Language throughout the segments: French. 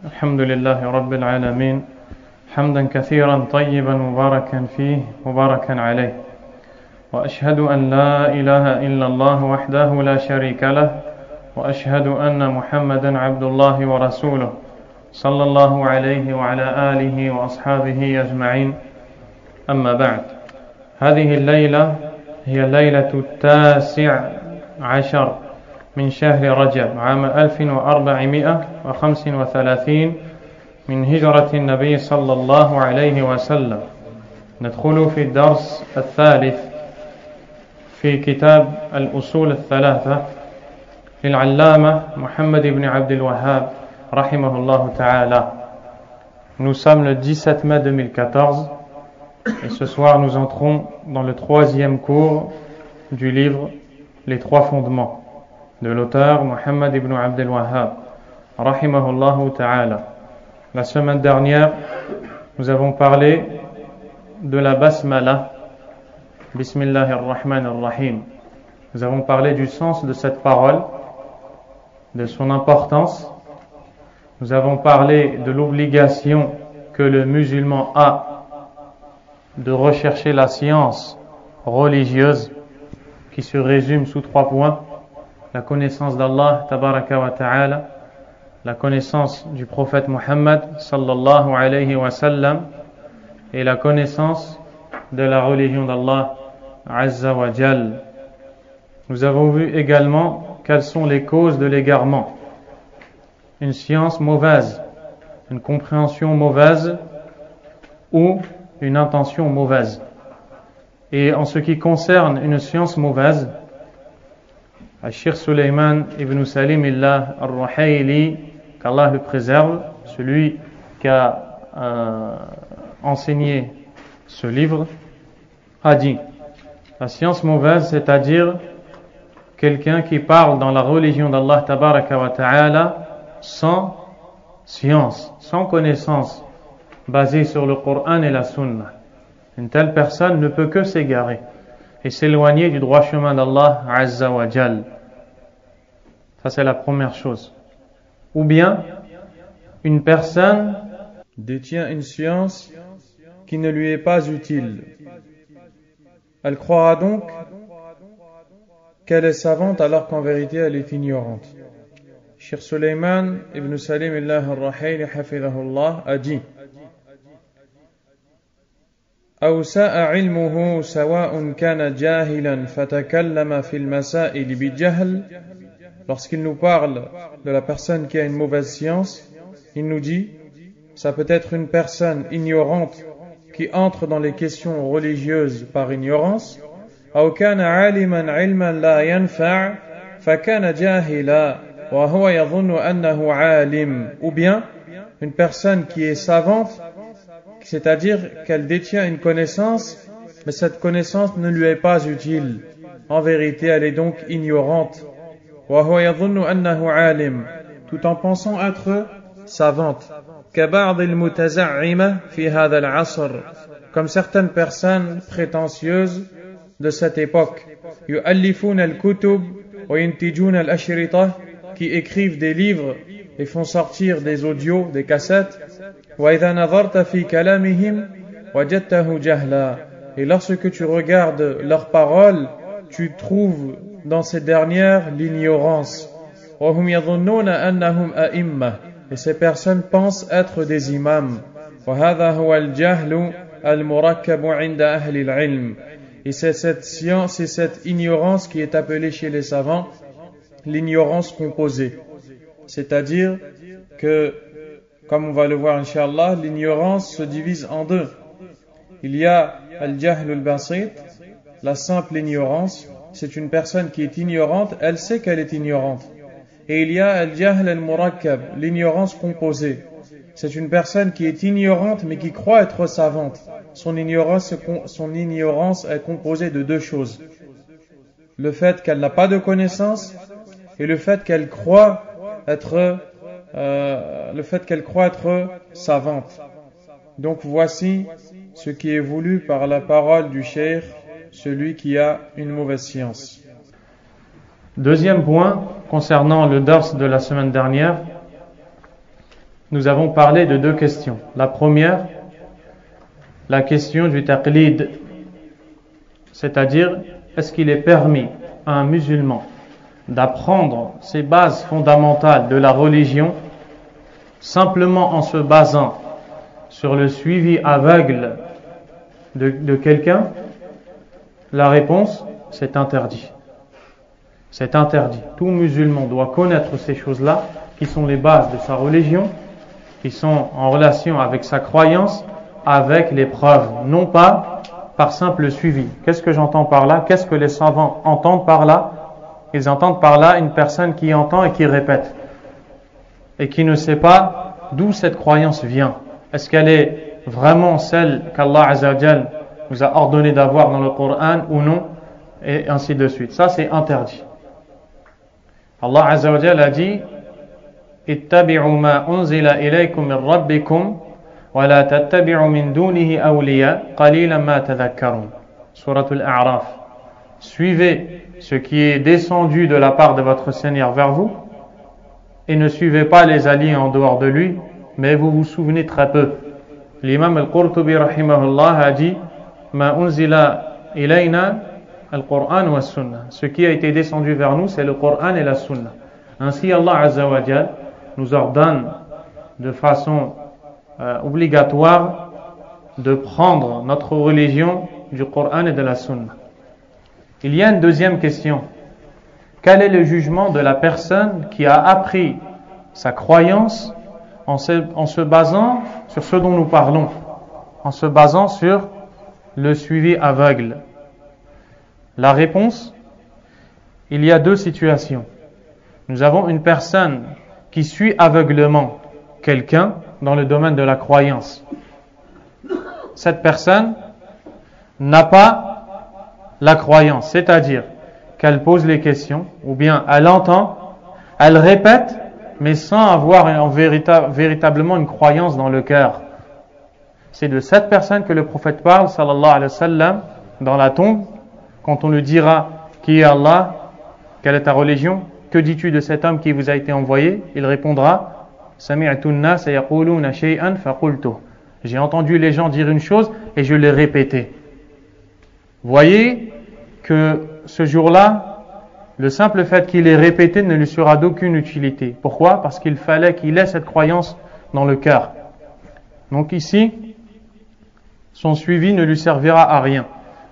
الحمد لله رب العالمين حمدا كثيرا طيبا مباركا فيه مباركا عليه وأشهد أن لا إله إلا الله وحده لا شريك له وأشهد أن محمدا عبد الله ورسوله صلى الله عليه وعلى آله وأصحابه أجمعين أما بعد هذه الليلة هي الليلة 19 من شهر رجب عام 1435 من هجرة النبي صلى الله عليه وسلم. ندخل في الدرس الثالث في كتاب الأصول الثلاثة للعلامة محمد بن عبد الوهاب رحمه الله تعالى. Nous sommes le 17 mai 2014 et ce soir nous entrons dans le troisième cours du livre Les trois fondements de l'auteur Muhammad ibn Abd al-Wahhab rahimahullah ta'ala. La semaine dernière, nous avons parlé de la basmala, Bismillahir Rahmanir Rahim. Nous avons parlé du sens de cette parole, de son importance. Nous avons parlé de l'obligation que le musulman a de rechercher la science religieuse qui se résume sous 3 points: la connaissance d'Allah tabaraka wa ta'ala, la connaissance du prophète Muhammad sallallahu alayhi wa sallam et la connaissance de la religion d'Allah azza wa jal. Nous avons vu également quelles sont les causes de l'égarement: une science mauvaise, une compréhension mauvaise ou une intention mauvaise. Et en ce qui concerne une science mauvaise, Cheikh Sulayman ibn Salim Illah al-Ruhayli, qu'Allah le préserve, celui qui a enseigné ce livre, a dit: la science mauvaise, c'est-à-dire quelqu'un qui parle dans la religion d'Allah tabaraka wa ta'ala sans science, sans connaissance basée sur le Coran et la Sunna. Une telle personne ne peut que s'égarer et s'éloigner du droit chemin d'Allah azza wa jal. Ça, c'est la première chose. Ou bien une personne détient une science qui ne lui est pas utile. Elle croira donc qu'elle est savante alors qu'en vérité elle est ignorante. Cheikh Sulayman ibn Salim Illah al-Ruhayli hafidhahullah a dit: أو ساء علمه سواء كان جاهلا فتكلم في المسائل بجهل. Lorsqu'il nous parle de la personne qui a une mauvaise science, il nous dit: ça peut être une personne ignorante qui entre dans les questions religieuses par ignorance. أو كان عالما علما لا ينفع فكان جاهلا وهو يظن أنه عالم. Ou bien une personne qui est savante, c'est-à-dire qu'elle détient une connaissance, mais cette connaissance ne lui est pas utile. En vérité, elle est donc ignorante. وهو يظن أنه عالم, tout en pensant être savante. كبعض المتزعمة في هذا العصر, comme certaines personnes prétentieuses de cette époque. يؤلفون الكتب وينتجون الأشرطة, qui écrivent des livres et font sortir des audios, des cassettes. وإذا نظرت في كلامهم وجدته جهلا, et lorsque tu regardes leurs paroles, tu trouves dans ces dernières l'ignorance. وهم يظنون أنهم أئمة, et ces personnes pensent être des imams. وهذا هو الجهل المركب عند أهل العلم, et c'est cette science, c'est cette ignorance qui est appelée chez les savants l'ignorance composée. C'est-à-dire que, comme on va le voir Inch'Allah, l'ignorance se divise en deux. Il y a al-jahl al-basit, la simple ignorance. C'est une personne qui est ignorante, elle sait qu'elle est ignorante. Et il y a al-jahl al-murakkab, l'ignorance composée. C'est une personne qui est ignorante mais qui croit être savante. Son ignorance est composée de 2 choses: le fait qu'elle n'a pas de connaissance et le fait qu'elle croit être savante. Donc voici ce qui est voulu par la parole du cheikh, celui qui a une mauvaise science. Deuxième point concernant le dars de la semaine dernière, nous avons parlé de deux questions. La première, la question du taqlid, c'est-à-dire, est-ce qu'il est permis à un musulman d'apprendre ces bases fondamentales de la religion simplement en se basant sur le suivi aveugle de quelqu'un? La réponse, c'est interdit. C'est interdit. Tout musulman doit connaître ces choses-là, qui sont les bases de sa religion, qui sont en relation avec sa croyance, avec les preuves, non pas par simple suivi. Qu'est-ce que j'entends par là? Qu'est-ce que les savants entendent par là? Ils entendent par là une personne qui entend et qui répète, et qui ne sait pas d'où cette croyance vient. Est-ce qu'elle est vraiment celle qu'Allah Azza wa Jal nous a ordonné d'avoir dans le Coran ou non? Et ainsi de suite. Ça, c'est interdit. Allah Azza wa Jal a dit: ittabi'u ma unzila ilaykum min rabbikum wa la tattabi'u min dunihi awliya qalilan ma tadhakkarun. Sourate Al-A'raf. Suivez ce qui est descendu de la part de votre Seigneur vers vous et ne suivez pas les alliés en dehors de lui, mais vous vous souvenez très peu. L'imam Al-Qurtubi rahimahullah a dit: ma unzila ilayna al-Qur'an wa sunnah. Ce qui a été descendu vers nous, c'est le Coran et la Sunna. Ainsi, Allah Azza wa Jal nous ordonne de façon obligatoire de prendre notre religion du Coran et de la Sunna. Il y a une deuxième question. Quel est le jugement de la personne qui a appris sa croyance en se basant sur ce dont nous parlons, en se basant sur le suivi aveugle? La réponse, il y a deux situations. Nous avons une personne qui suit aveuglement quelqu'un dans le domaine de la croyance. Cette personne n'a pas la croyance, c'est-à-dire qu'elle pose les questions, ou bien elle entend, elle répète, mais sans avoir véritablement une croyance dans le cœur. C'est de cette personne que le prophète parle, sallallahu alayhi wa sallam, dans la tombe, quand on lui dira: qui est Allah, quelle est ta religion, que dis-tu de cet homme qui vous a été envoyé? Il répondra: sami'tu an-nas yaquluna shay'an faqultu. J'ai entendu les gens dire une chose et je l'ai répété. Voyez que ce jour-là, le simple fait qu'il ait répété ne lui sera d'aucune utilité. Pourquoi? Parce qu'il fallait qu'il ait cette croyance dans le cœur. Donc ici, son suivi ne lui servira à rien.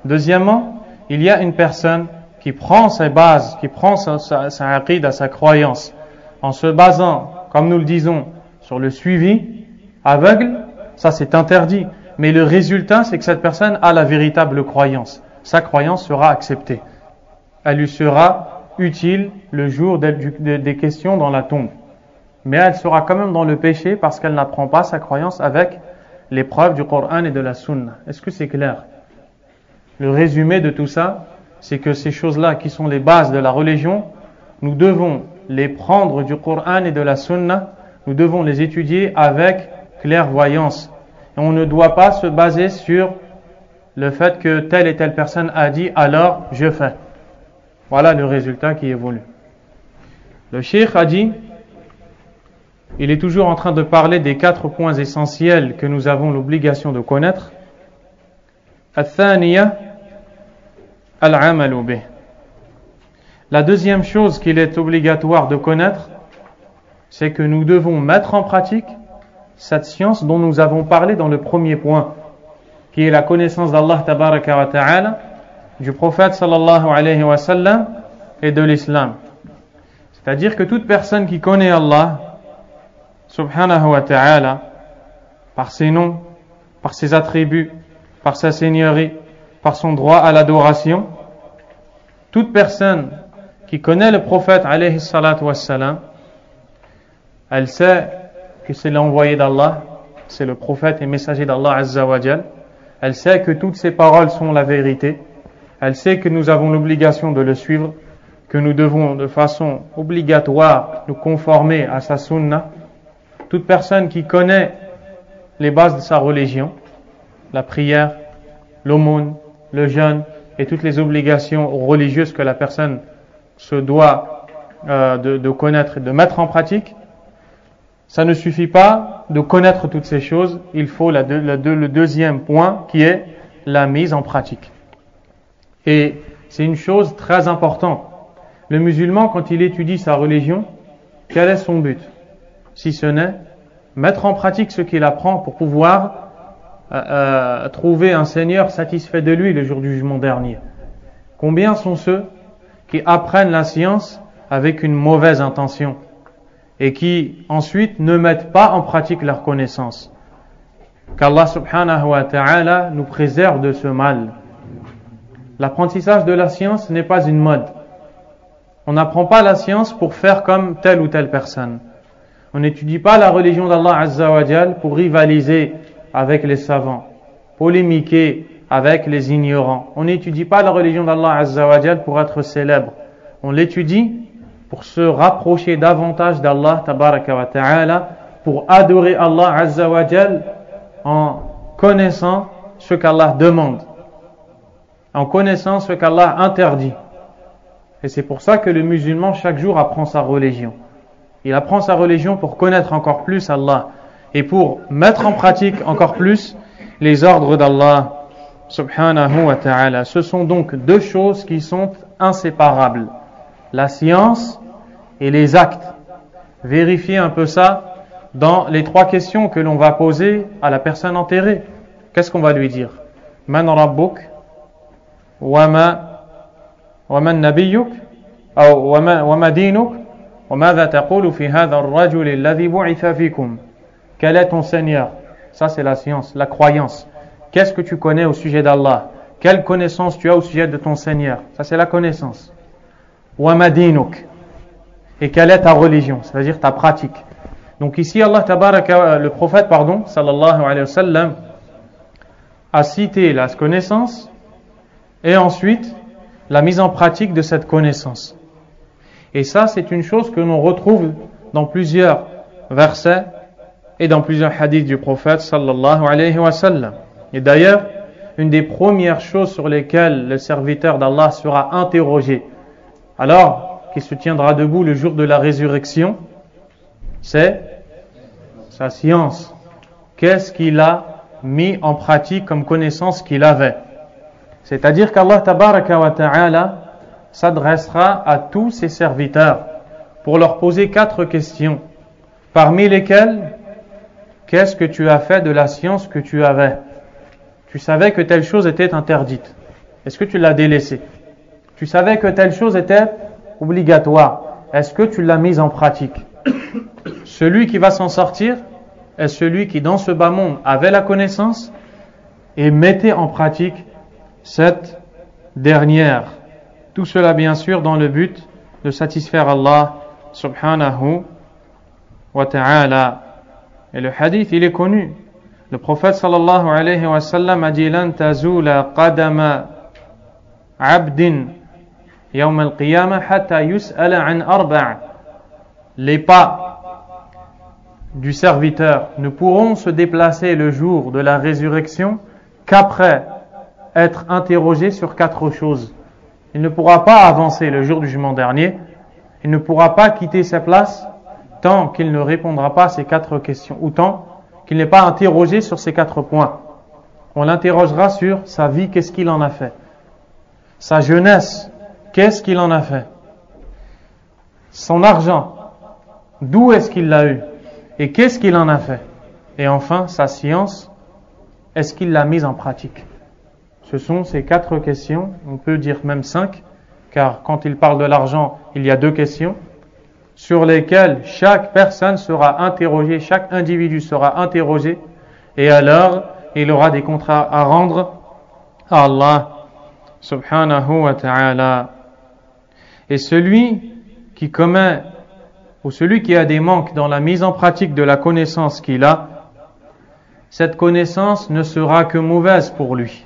Deuxièmement, il y a une personne qui prend ses bases, qui prend sa aqida, sa croyance, en se basant, comme nous le disons, sur le suivi aveugle. Ça, c'est interdit. Mais le résultat, c'est que cette personne a la véritable croyance. Sa croyance sera acceptée. Elle lui sera utile le jour des questions dans la tombe. Mais elle sera quand même dans le péché parce qu'elle n'apprend pas sa croyance avec les preuves du Coran et de la Sunna. Est-ce que c'est clair? Le résumé de tout ça, c'est que ces choses-là qui sont les bases de la religion, nous devons les prendre du Coran et de la Sunna, nous devons les étudier avec clairvoyance. Et on ne doit pas se baser sur le fait que telle et telle personne a dit, alors je fais. Voilà le résultat qui est voulu. Le cheikh a dit, il est toujours en train de parler des 4 points essentiels que nous avons l'obligation de connaître. Al-thaniya al-amalu bih. La deuxième chose qu'il est obligatoire de connaître, c'est que nous devons mettre en pratique cette science dont nous avons parlé dans le premier point, qui est la connaissance d'Allah tabaraka wa ta'ala, du prophète sallallahu alayhi wa sallam et de l'islam. C'est-à-dire que toute personne qui connaît Allah subhanahu wa ta'ala par ses noms, par ses attributs, par sa seigneurie, par son droit à l'adoration, toute personne qui connaît le prophète alayhi salatu wassalam, elle sait que c'est l'envoyé d'Allah, c'est le prophète et messager d'Allah azza wa jal. Elle sait que toutes ses paroles sont la vérité. Elle sait que nous avons l'obligation de le suivre, que nous devons de façon obligatoire nous conformer à sa sunna. Toute personne qui connaît les bases de sa religion, la prière, l'aumône, le jeûne et toutes les obligations religieuses que la personne se doit de connaître et de mettre en pratique, ça ne suffit pas de connaître toutes ces choses, il faut le deuxième point qui est la mise en pratique. Et c'est une chose très importante. Le musulman, quand il étudie sa religion, quel est son but? Si ce n'est mettre en pratique ce qu'il apprend pour pouvoir trouver un Seigneur satisfait de lui le jour du jugement dernier. Combien sont ceux qui apprennent la science avec une mauvaise intention et qui ensuite ne mettent pas en pratique leur connaissance? Qu'Allah subhanahu wa ta'ala nous préserve de ce mal. L'apprentissage de la science n'est pas une mode. On n'apprend pas la science pour faire comme telle ou telle personne. On n'étudie pas la religion d'Allah Azza wa Jal pour rivaliser avec les savants, polémiquer avec les ignorants. On n'étudie pas la religion d'Allah Azza wa Jal pour être célèbre. On l'étudie pour se rapprocher davantage d'Allah Tabaraka wa Ta'ala, pour adorer Allah Azza wa Jal en connaissant ce qu'Allah demande, en connaissant ce qu'Allah interdit. Et c'est pour ça que le musulman chaque jour apprend sa religion. Il apprend sa religion pour connaître encore plus Allah et pour mettre en pratique encore plus les ordres d'Allah subhanahu wa ta'ala. Ce sont donc deux choses qui sont inséparables. La science et les actes. Vérifiez un peu ça dans les 3 questions que l'on va poser à la personne enterrée. Qu'est-ce qu'on va lui dire? Man rabbuk wa man nabiyyuk wa ma dinuk wa madha taqulu fi hadha ar-rajul alladhi bu'itha fikum. Quel est ton Seigneur? Ça c'est la science, la croyance. Qu'est-ce que tu connais au sujet d'Allah? Quelle connaissance tu as au sujet de ton Seigneur? Ça c'est la connaissance. Wa ma dinuk. Et quelle est ta religion? C'est-à-dire ta pratique. Donc ici Allah tabaraka, le prophète sallallahu alayhi wa sallam a cité la connaissance et ensuite la mise en pratique de cette connaissance. Et ça c'est une chose que l'on retrouve dans plusieurs versets et dans plusieurs hadiths du prophète sallallahu alayhi wa sallam. Et d'ailleurs, une des premières choses sur lesquelles le serviteur d'Allah sera interrogé alors qu'il se tiendra debout le jour de la résurrection, c'est sa science. Qu'est-ce qu'il a mis en pratique comme connaissance qu'il avait? C'est-à-dire qu'Allah tabaraka wa ta'ala s'adressera à tous ses serviteurs pour leur poser 4 questions, parmi lesquelles: qu'est-ce que tu as fait de la science que tu avais? Tu savais que telle chose était interdite. Est-ce que tu l'as délaissée? Tu savais que telle chose était obligatoire. Est-ce que tu l'as mise en pratique? Celui qui va s'en sortir est celui qui, dans ce bas monde, avait la connaissance et mettait en pratique cette dernière. Tout cela, bien sûr, dans le but de satisfaire Allah subhanahu wa ta'ala. Et le hadith, il est connu. Le prophète sallallahu alayhi wa sallam a dit: lan tazula qadama abdin yawm al-qiyamah hatta yus'ala an arba'. Les pas du serviteur ne pourront se déplacer le jour de la résurrection qu'après être interrogé sur 4 choses. Il ne pourra pas avancer le jour du jugement dernier. Il ne pourra pas quitter sa place tant qu'il ne répondra pas à ces 4 questions, ou tant qu'il n'est pas interrogé sur ces 4 points. On l'interrogera sur sa vie, qu'est-ce qu'il en a fait? Sa jeunesse, qu'est-ce qu'il en a fait? Son argent, d'où est-ce qu'il l'a eu? Et qu'est-ce qu'il en a fait? Et enfin, sa science, est-ce qu'il l'a mise en pratique? Ce sont ces 4 questions, on peut dire même 5, car quand il parle de l'argent, il y a 2 questions, sur lesquelles chaque personne sera interrogée, chaque individu sera interrogé, et alors il aura des comptes à rendre à Allah subhanahu wa ta'ala. Et celui qui commet, ou celui qui a des manques dans la mise en pratique de la connaissance qu'il a, cette connaissance ne sera que mauvaise pour lui.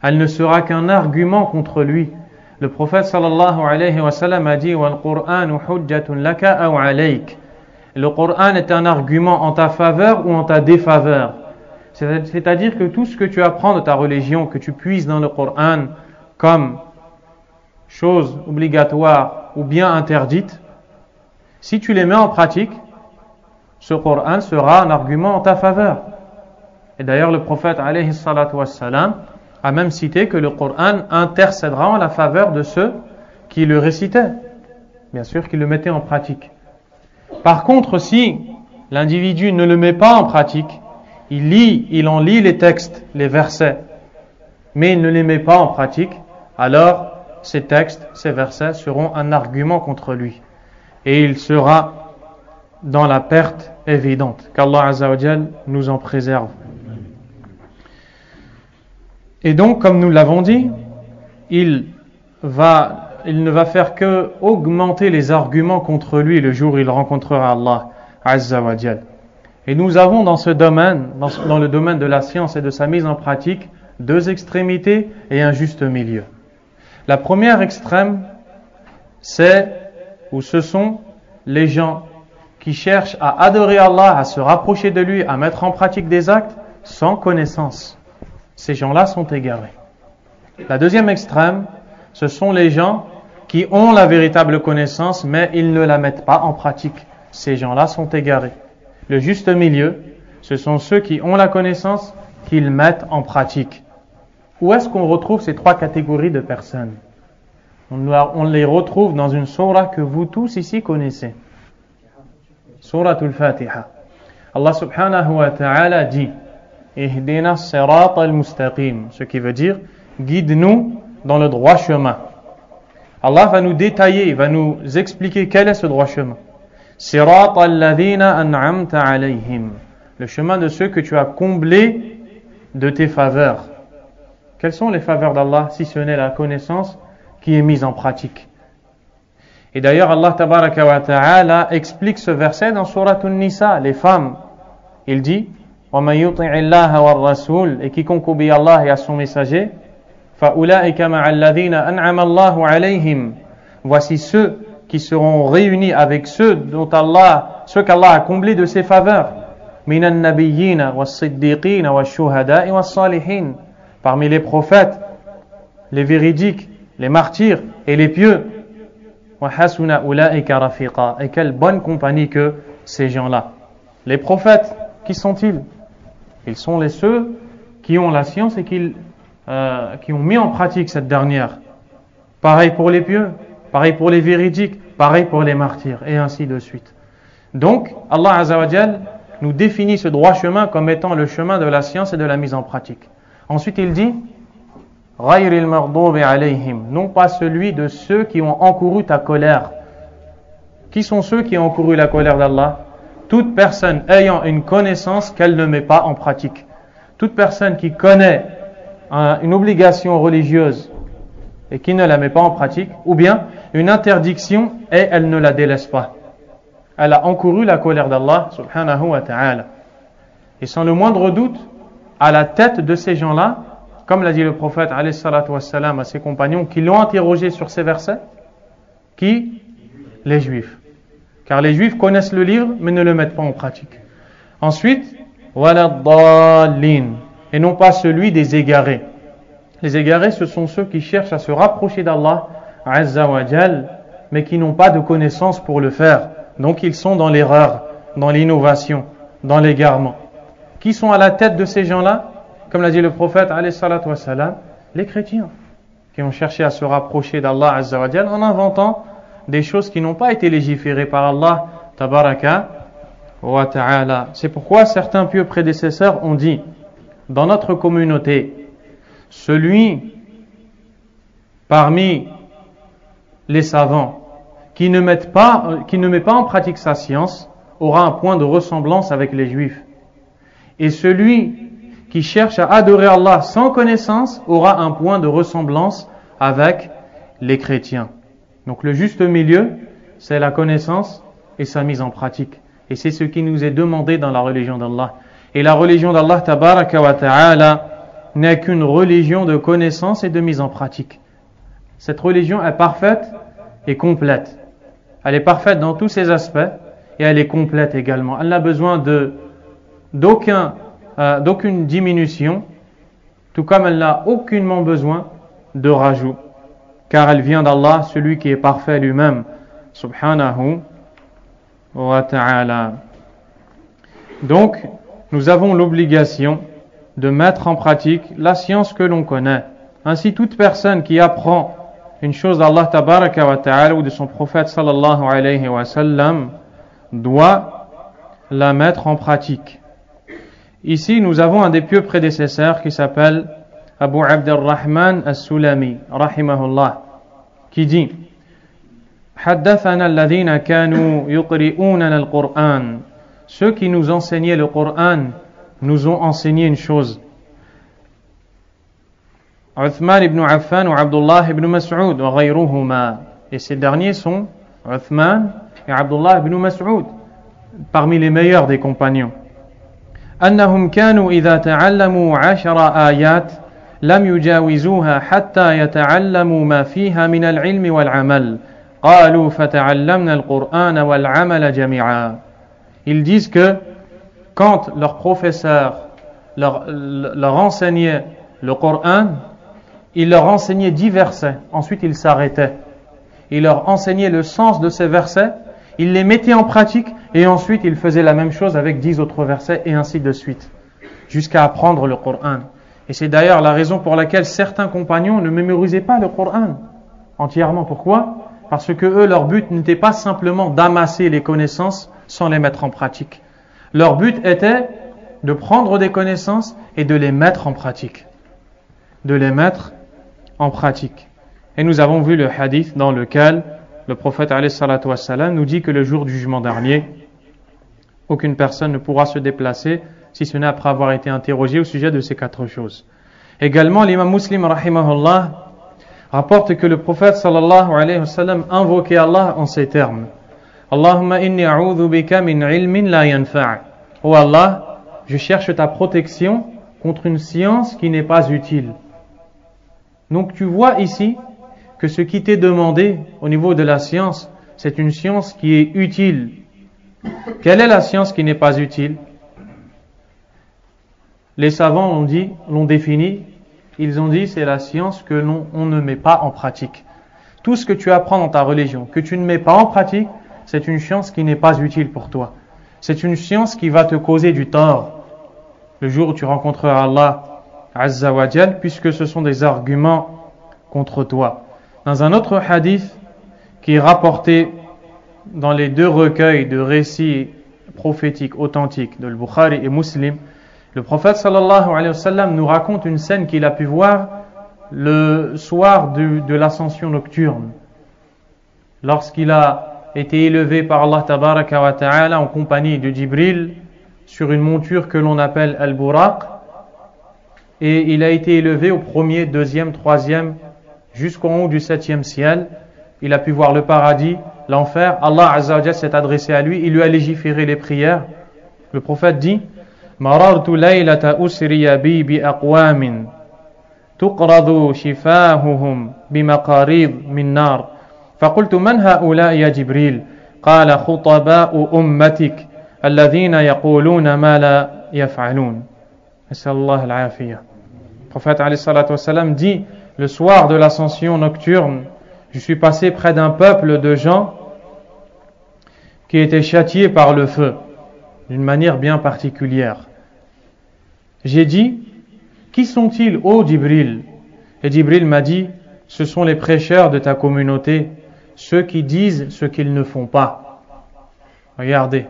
Elle ne sera qu'un argument contre lui. Le prophète sallallahu alayhi wa sallam a dit: wal Qur'anu hujjatun laka aw alayk. Le Coran est un argument en ta faveur ou en ta défaveur. C'est-à-dire que tout ce que tu apprends de ta religion, que tu puises dans le Coran comme chose obligatoire ou bien interdite, si tu les mets en pratique, ce Coran sera un argument en ta faveur. Et d'ailleurs, le prophète alayhi salatu wassalam a même cité que le Coran intercédera en la faveur de ceux qui le récitaient. Bien sûr, qui le mettaient en pratique. Par contre, si l'individu ne le met pas en pratique, il en lit les textes, les versets, mais il ne les met pas en pratique, alors ces textes, ces versets seront un argument contre lui. Et il sera dans la perte évidente. Qu'Allah Azza wa Jal nous en préserve. Et donc, comme nous l'avons dit, il ne va faire que augmenter les arguments contre lui le jour où il rencontrera Allah Azza wa Jal. Et nous avons dans ce domaine, dans le domaine de la science et de sa mise en pratique, deux extrémités et un juste milieu. La première extrême, ce sont les gens qui cherchent à adorer Allah, à se rapprocher de lui, à mettre en pratique des actes sans connaissance. Ces gens-là sont égarés. La deuxième extrême, ce sont les gens qui ont la véritable connaissance, mais ils ne la mettent pas en pratique. Ces gens-là sont égarés. Le juste milieu, ce sont ceux qui ont la connaissance, qu'ils mettent en pratique. Où est-ce qu'on retrouve ces trois catégories de personnes? On les retrouve dans une sourate que vous tous ici connaissez. Sourate al-Fatiha. Allah subhanahu wa ta'ala dit Ihdina sirata al-mustaqim, ce qui veut dire guide-nous dans le droit chemin. Allah va nous détailler, va nous expliquer quel est ce droit chemin. Sirata alladhina an'amta alayhim, le chemin de ceux que tu as comblés de tes faveurs. Quelles sont les faveurs d'Allah si ce n'est la connaissance qui est mise en pratique? Et d'ailleurs Allah tabaraka wa ta'ala explique ce verset dans Sourate An-Nisa, les femmes. Il dit وَمَنْ يُطِعِ اللَّهَ وَالرَّسُولِ, et quiconque obéit à Allah et à son messager, فَأُولَٰئِكَ مَعَ الَّذِينَ أَنْعَمَ اللَّهُ عَلَيْهِمْ, voici ceux qui seront réunis avec ceux qu'Allah a comblés de ses faveurs. مِنَ النَّبِيِّينَ وَالصِّدِّيقِينَ وَالشُّهَدَاءِ وَالصَّالِحِينَ, parmi les prophètes, les véridiques, les martyrs et les pieux. وَحَسُنَ أُولَٰئِكَ رَفِيقًا, et quelle bonne compagnie que ces gens-là. Les prophètes, qui sont-ils? Ils sont ceux qui ont la science et qui ont mis en pratique cette dernière. Pareil pour les pieux, pareil pour les véridiques, pareil pour les martyrs, et ainsi de suite. Donc, Allah Azza wa Jal nous définit ce droit chemin comme étant le chemin de la science et de la mise en pratique. Ensuite, il dit Ghayril maghdubi alayhim, non pas celui de ceux qui ont encouru ta colère. Qui sont ceux qui ont encouru la colère d'Allah? Toute personne ayant une connaissance qu'elle ne met pas en pratique. Toute personne qui connaît une obligation religieuse et qui ne la met pas en pratique, ou bien une interdiction et elle ne la délaisse pas. Elle a encouru la colère d'Allah subhanahu wa ta'ala. Et sans le moindre doute, à la tête de ces gens-là, comme l'a dit le prophète alayhi salatu wassalam à ses compagnons qui l'ont interrogé sur ces versets, qui? Les Juifs. Car les Juifs connaissent le livre, mais ne le mettent pas en pratique. Ensuite, وَلَا-ضَالِّينَ, et non pas celui des égarés. Les égarés, ce sont ceux qui cherchent à se rapprocher d'Allah Azza wa Jal, mais qui n'ont pas de connaissance pour le faire. Donc ils sont dans l'erreur, dans l'innovation, dans l'égarement. Qui sont à la tête de ces gens-là? Comme l'a dit le prophète alayhi salatu wassalam, les chrétiens, qui ont cherché à se rapprocher d'Allah Azza wa Jal en inventant des choses qui n'ont pas été légiférées par Allah tabaraka wa ta'ala. C'est pourquoi certains pieux prédécesseurs ont dit dans notre communauté, celui parmi les savants qui ne met pas en pratique sa science aura un point de ressemblance avec les Juifs, et celui qui cherche à adorer Allah sans connaissance aura un point de ressemblance avec les chrétiens. Donc le juste milieu, c'est la connaissance et sa mise en pratique. Et c'est ce qui nous est demandé dans la religion d'Allah. Et la religion d'Allah tabaraka wa ta'ala n'est qu'une religion de connaissance et de mise en pratique. Cette religion est parfaite et complète. Elle est parfaite dans tous ses aspects et elle est complète également. Elle n'a besoin d'aucune diminution, tout comme elle n'a aucunement besoin de rajout. Car elle vient d'Allah, celui qui est parfait lui-même, subhanahu wa ta'ala. Donc, nous avons l'obligation de mettre en pratique la science que l'on connaît. Ainsi, toute personne qui apprend une chose d'Allah tabaraka wa ta'ala ou de son prophète sallallahu alayhi wa sallam doit la mettre en pratique. Ici, nous avons un des pieux prédécesseurs qui s'appelle Abu Abdurrahman as-Sulami, rahimahullah, qui dit حدثنا الذين كانوا يقرؤوننا القرآن. Ceux qui nous enseignaient le Coran nous ont enseigné une chose. Uthman ibn Affan ou Abdullah ibn Mas'ud wa ghayruhuma. Et ces derniers sont Uthman et Abdullah ibn Mas'ud, parmi les meilleurs des compagnons. أنهم كانوا إذا تعلموا 10 آيات لم يجاوزوها حتى يتعلموا ما فيها من العلم والعمل. قالوا فتعلمنا القرآن والعمل جميعا. Ils disent que quand leur professeur leur enseignait le Coran, il leur enseignait 10 versets, ensuite il s'arrêtait. Il leur enseignait le sens de ces versets, il les mettait en pratique et ensuite il faisait la même chose avec 10 autres versets et ainsi de suite, jusqu'à apprendre le Coran. Et c'est d'ailleurs la raison pour laquelle certains compagnons ne mémorisaient pas le Coran entièrement. Pourquoi ? Parce que eux, leur but n'était pas simplement d'amasser les connaissances sans les mettre en pratique. Leur but était de prendre des connaissances et de les mettre en pratique. De les mettre en pratique. Et nous avons vu le hadith dans lequel le prophète alayhi salatu wassalam nous dit que le jour du jugement dernier, aucune personne ne pourra se déplacer si ce n'est après avoir été interrogé au sujet de ces 4 choses. Également, l'imam Muslim rahimahullah rapporte que le prophète sallallahu alayhi wa sallam invoquait Allah en ces termes. Allahumma inni a'udhu bika min ilmin la yanfa'. Oh Allah, je cherche ta protection contre une science qui n'est pas utile. Donc tu vois ici que ce qui t'est demandé au niveau de la science, c'est une science qui est utile. Quelle est la science qui n'est pas utile ? Les savants l'ont défini, ils ont dit c'est la science que on ne met pas en pratique. Tout ce que tu apprends dans ta religion, que tu ne mets pas en pratique, c'est une science qui n'est pas utile pour toi. C'est une science qui va te causer du tort le jour où tu rencontreras Allah Azza wa Jal, puisque ce sont des arguments contre toi. Dans un autre hadith qui est rapporté dans les 2 recueils de récits prophétiques authentiques de Bukhari et Muslim, le prophète sallallahu alayhi wa sallam nous raconte une scène qu'il a pu voir le soir de l'ascension nocturne, lorsqu'il a été élevé par Allah tabaraka wa ta'ala en compagnie de Jibril sur une monture que l'on appelle Al-Buraq, et il a été élevé au 1er, 2e, 3e jusqu'en haut du 7e ciel. Il a pu voir le paradis, l'enfer. Allah Azza wa Jalla s'est adressé à lui, il lui a légiféré les prières. Le prophète dit Marartu laylata usriya bi aqwamin tuqradu shifahuhum bimaqarid min nar فقلت من هؤلاء يا جبريل قال خطباء أمتك الذين يقولون ما لا يفعلون نسأل الله العافية. Le prophète alayhi salatu wassalam dit le soir de l'ascension nocturne, je suis passé près d'un peuple de gens qui étaient châtiés par le feu d'une manière bien particulière. J'ai dit qui sont-ils, ô Jibril? Et Jibril m'a dit ce sont les prêcheurs de ta communauté, ceux qui disent ce qu'ils ne font pas. Regardez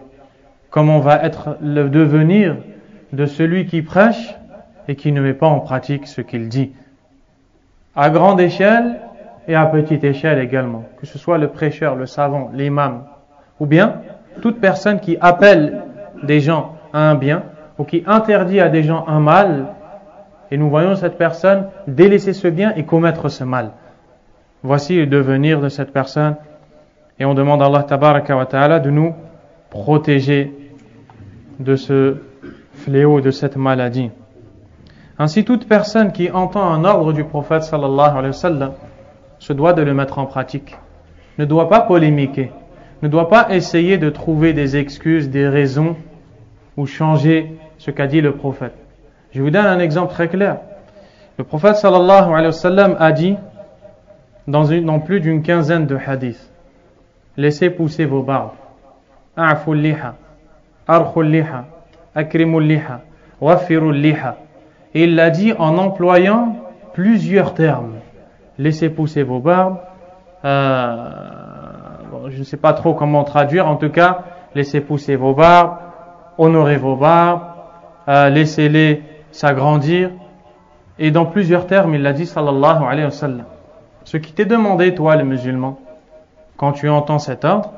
comment va être le devenir de celui qui prêche et qui ne met pas en pratique ce qu'il dit. À grande échelle et à petite échelle également. Que ce soit le prêcheur, le savant, l'imam, ou bien toute personne qui appelle des gens à un bien ou qui interdit à des gens un mal, et nous voyons cette personne délaisser ce bien et commettre ce mal. Voici le devenir de cette personne, et on demande à Allah tabaraka wa ta'ala de nous protéger de ce fléau, de cette maladie. Ainsi, toute personne qui entend un ordre du prophète sallallahu alayhi wa sallam se doit de le mettre en pratique, ne doit pas polémiquer, ne doit pas essayer de trouver des excuses, des raisons ou changer ce qu'a dit le prophète. Je vous donne un exemple très clair. Le prophète sallallahu alayhi wa sallam a dit dans plus d'une quinzaine de hadiths, laissez pousser vos barbes, a'ful liha, arkhul liha, akrimul liha, waffirul liha. Et il l'a dit en employant plusieurs termes. Laissez pousser vos barbes. Je ne sais pas trop comment traduire. En tout cas, laissez pousser vos barbes, honorez vos barbes, laissez-les s'agrandir. Et dans plusieurs termes, il l'a dit sallallahu alayhi wa sallam. Ce qui t'est demandé, toi le musulman, quand tu entends cet ordre,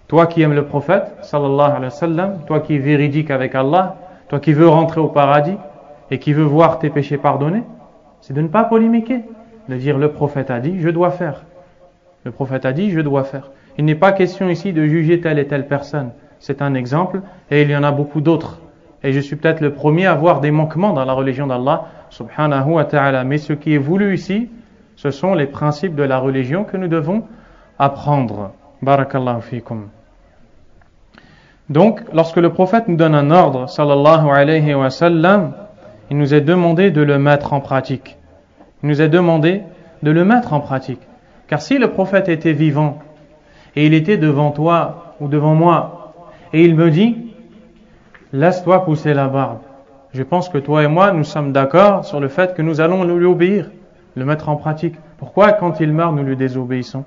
toi qui aimes le prophète sallallahu alayhi wa sallam, toi qui es véridique avec Allah, toi qui veux rentrer au paradis et qui veux voir tes péchés pardonnés, c'est de ne pas polémiquer, de dire le prophète a dit, je dois faire. Le prophète a dit, je dois faire. Il n'est pas question ici de juger telle et telle personne. C'est un exemple et il y en a beaucoup d'autres. Et je suis peut-être le premier à voir des manquements dans la religion d'Allah subhanahu wa ta'ala. Mais ce qui est voulu ici, ce sont les principes de la religion que nous devons apprendre. Barakallahu fikum. Donc, lorsque le prophète nous donne un ordre, sallallahu alayhi wa sallam, il nous est demandé de le mettre en pratique. Il nous est demandé de le mettre en pratique. Car si le prophète était vivant, et il était devant toi ou devant moi, et il me dit, laisse-toi pousser la barbe. Je pense que toi et moi, nous sommes d'accord sur le fait que nous allons lui obéir, le mettre en pratique. Pourquoi quand il meurt, nous lui désobéissons?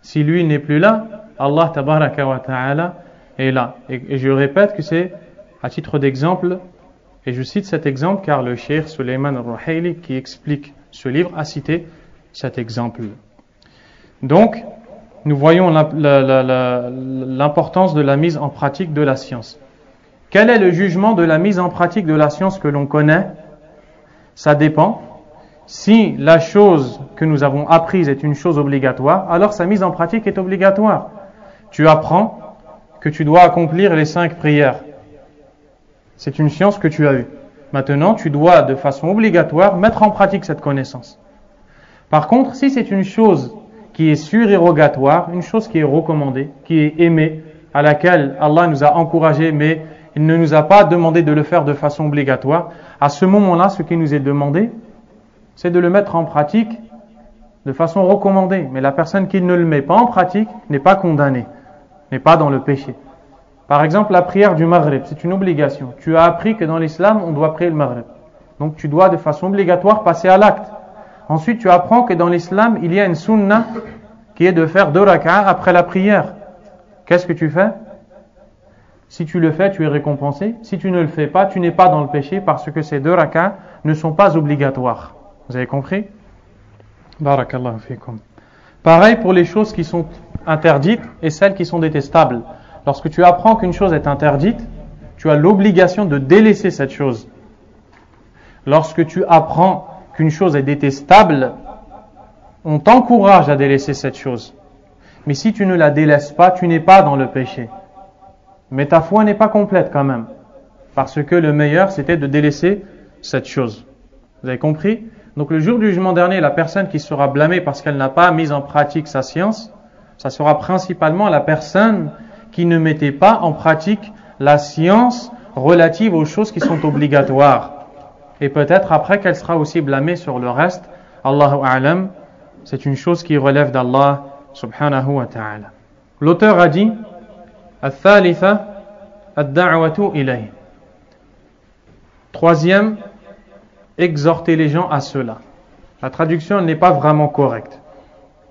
Si lui n'est plus là, Allah tabaraka wa ta'ala est là. Et je répète que c'est à titre d'exemple, et je cite cet exemple car le cheikh Suleiman al-Ruhaili qui explique ce livre a cité cet exemple. Donc, nous voyons l'importance de la mise en pratique de la science. Quel est le jugement de la mise en pratique de la science que l'on connaît? Ça dépend. Si la chose que nous avons apprise est une chose obligatoire, alors sa mise en pratique est obligatoire. Tu apprends que tu dois accomplir les 5 prières. C'est une science que tu as eue. Maintenant, tu dois de façon obligatoire mettre en pratique cette connaissance. Par contre, si c'est une chose qui est surérogatoire, une chose qui est recommandée, qui est aimée, à laquelle Allah nous a encouragés, mais il ne nous a pas demandé de le faire de façon obligatoire, à ce moment-là, ce qui nous est demandé, c'est de le mettre en pratique de façon recommandée. Mais la personne qui ne le met pas en pratique n'est pas condamnée, n'est pas dans le péché. Par exemple, la prière du Maghrib, c'est une obligation. Tu as appris que dans l'islam, on doit prier le Maghrib. Donc tu dois de façon obligatoire passer à l'acte. Ensuite, tu apprends que dans l'islam, il y a une sunna qui est de faire 2 rak'ah après la prière. Qu'est-ce que tu fais? Si tu le fais, tu es récompensé. Si tu ne le fais pas, tu n'es pas dans le péché parce que ces 2 rak'ah ne sont pas obligatoires. Vous avez compris? Barakallahu fikum. Pareil pour les choses qui sont interdites et celles qui sont détestables. Lorsque tu apprends qu'une chose est interdite, tu as l'obligation de délaisser cette chose. Lorsque tu apprends qu'une chose est détestable, on t'encourage à délaisser cette chose. Mais si tu ne la délaisses pas, tu n'es pas dans le péché. Mais ta foi n'est pas complète quand même. Parce que le meilleur, c'était de délaisser cette chose. Vous avez compris? Donc le jour du jugement dernier, la personne qui sera blâmée parce qu'elle n'a pas mis en pratique sa science, ça sera principalement la personne qui ne mettait pas en pratique la science relative aux choses qui sont obligatoires. Et peut-être après qu'elle sera aussi blâmée sur le reste. Allahu a'lam, c'est une chose qui relève d'Allah subhanahu wa ta'ala. L'auteur a dit Al-thalitha ad-da'watu ilayh. Troisième, exhorter les gens à cela. La traduction n'est pas vraiment correcte.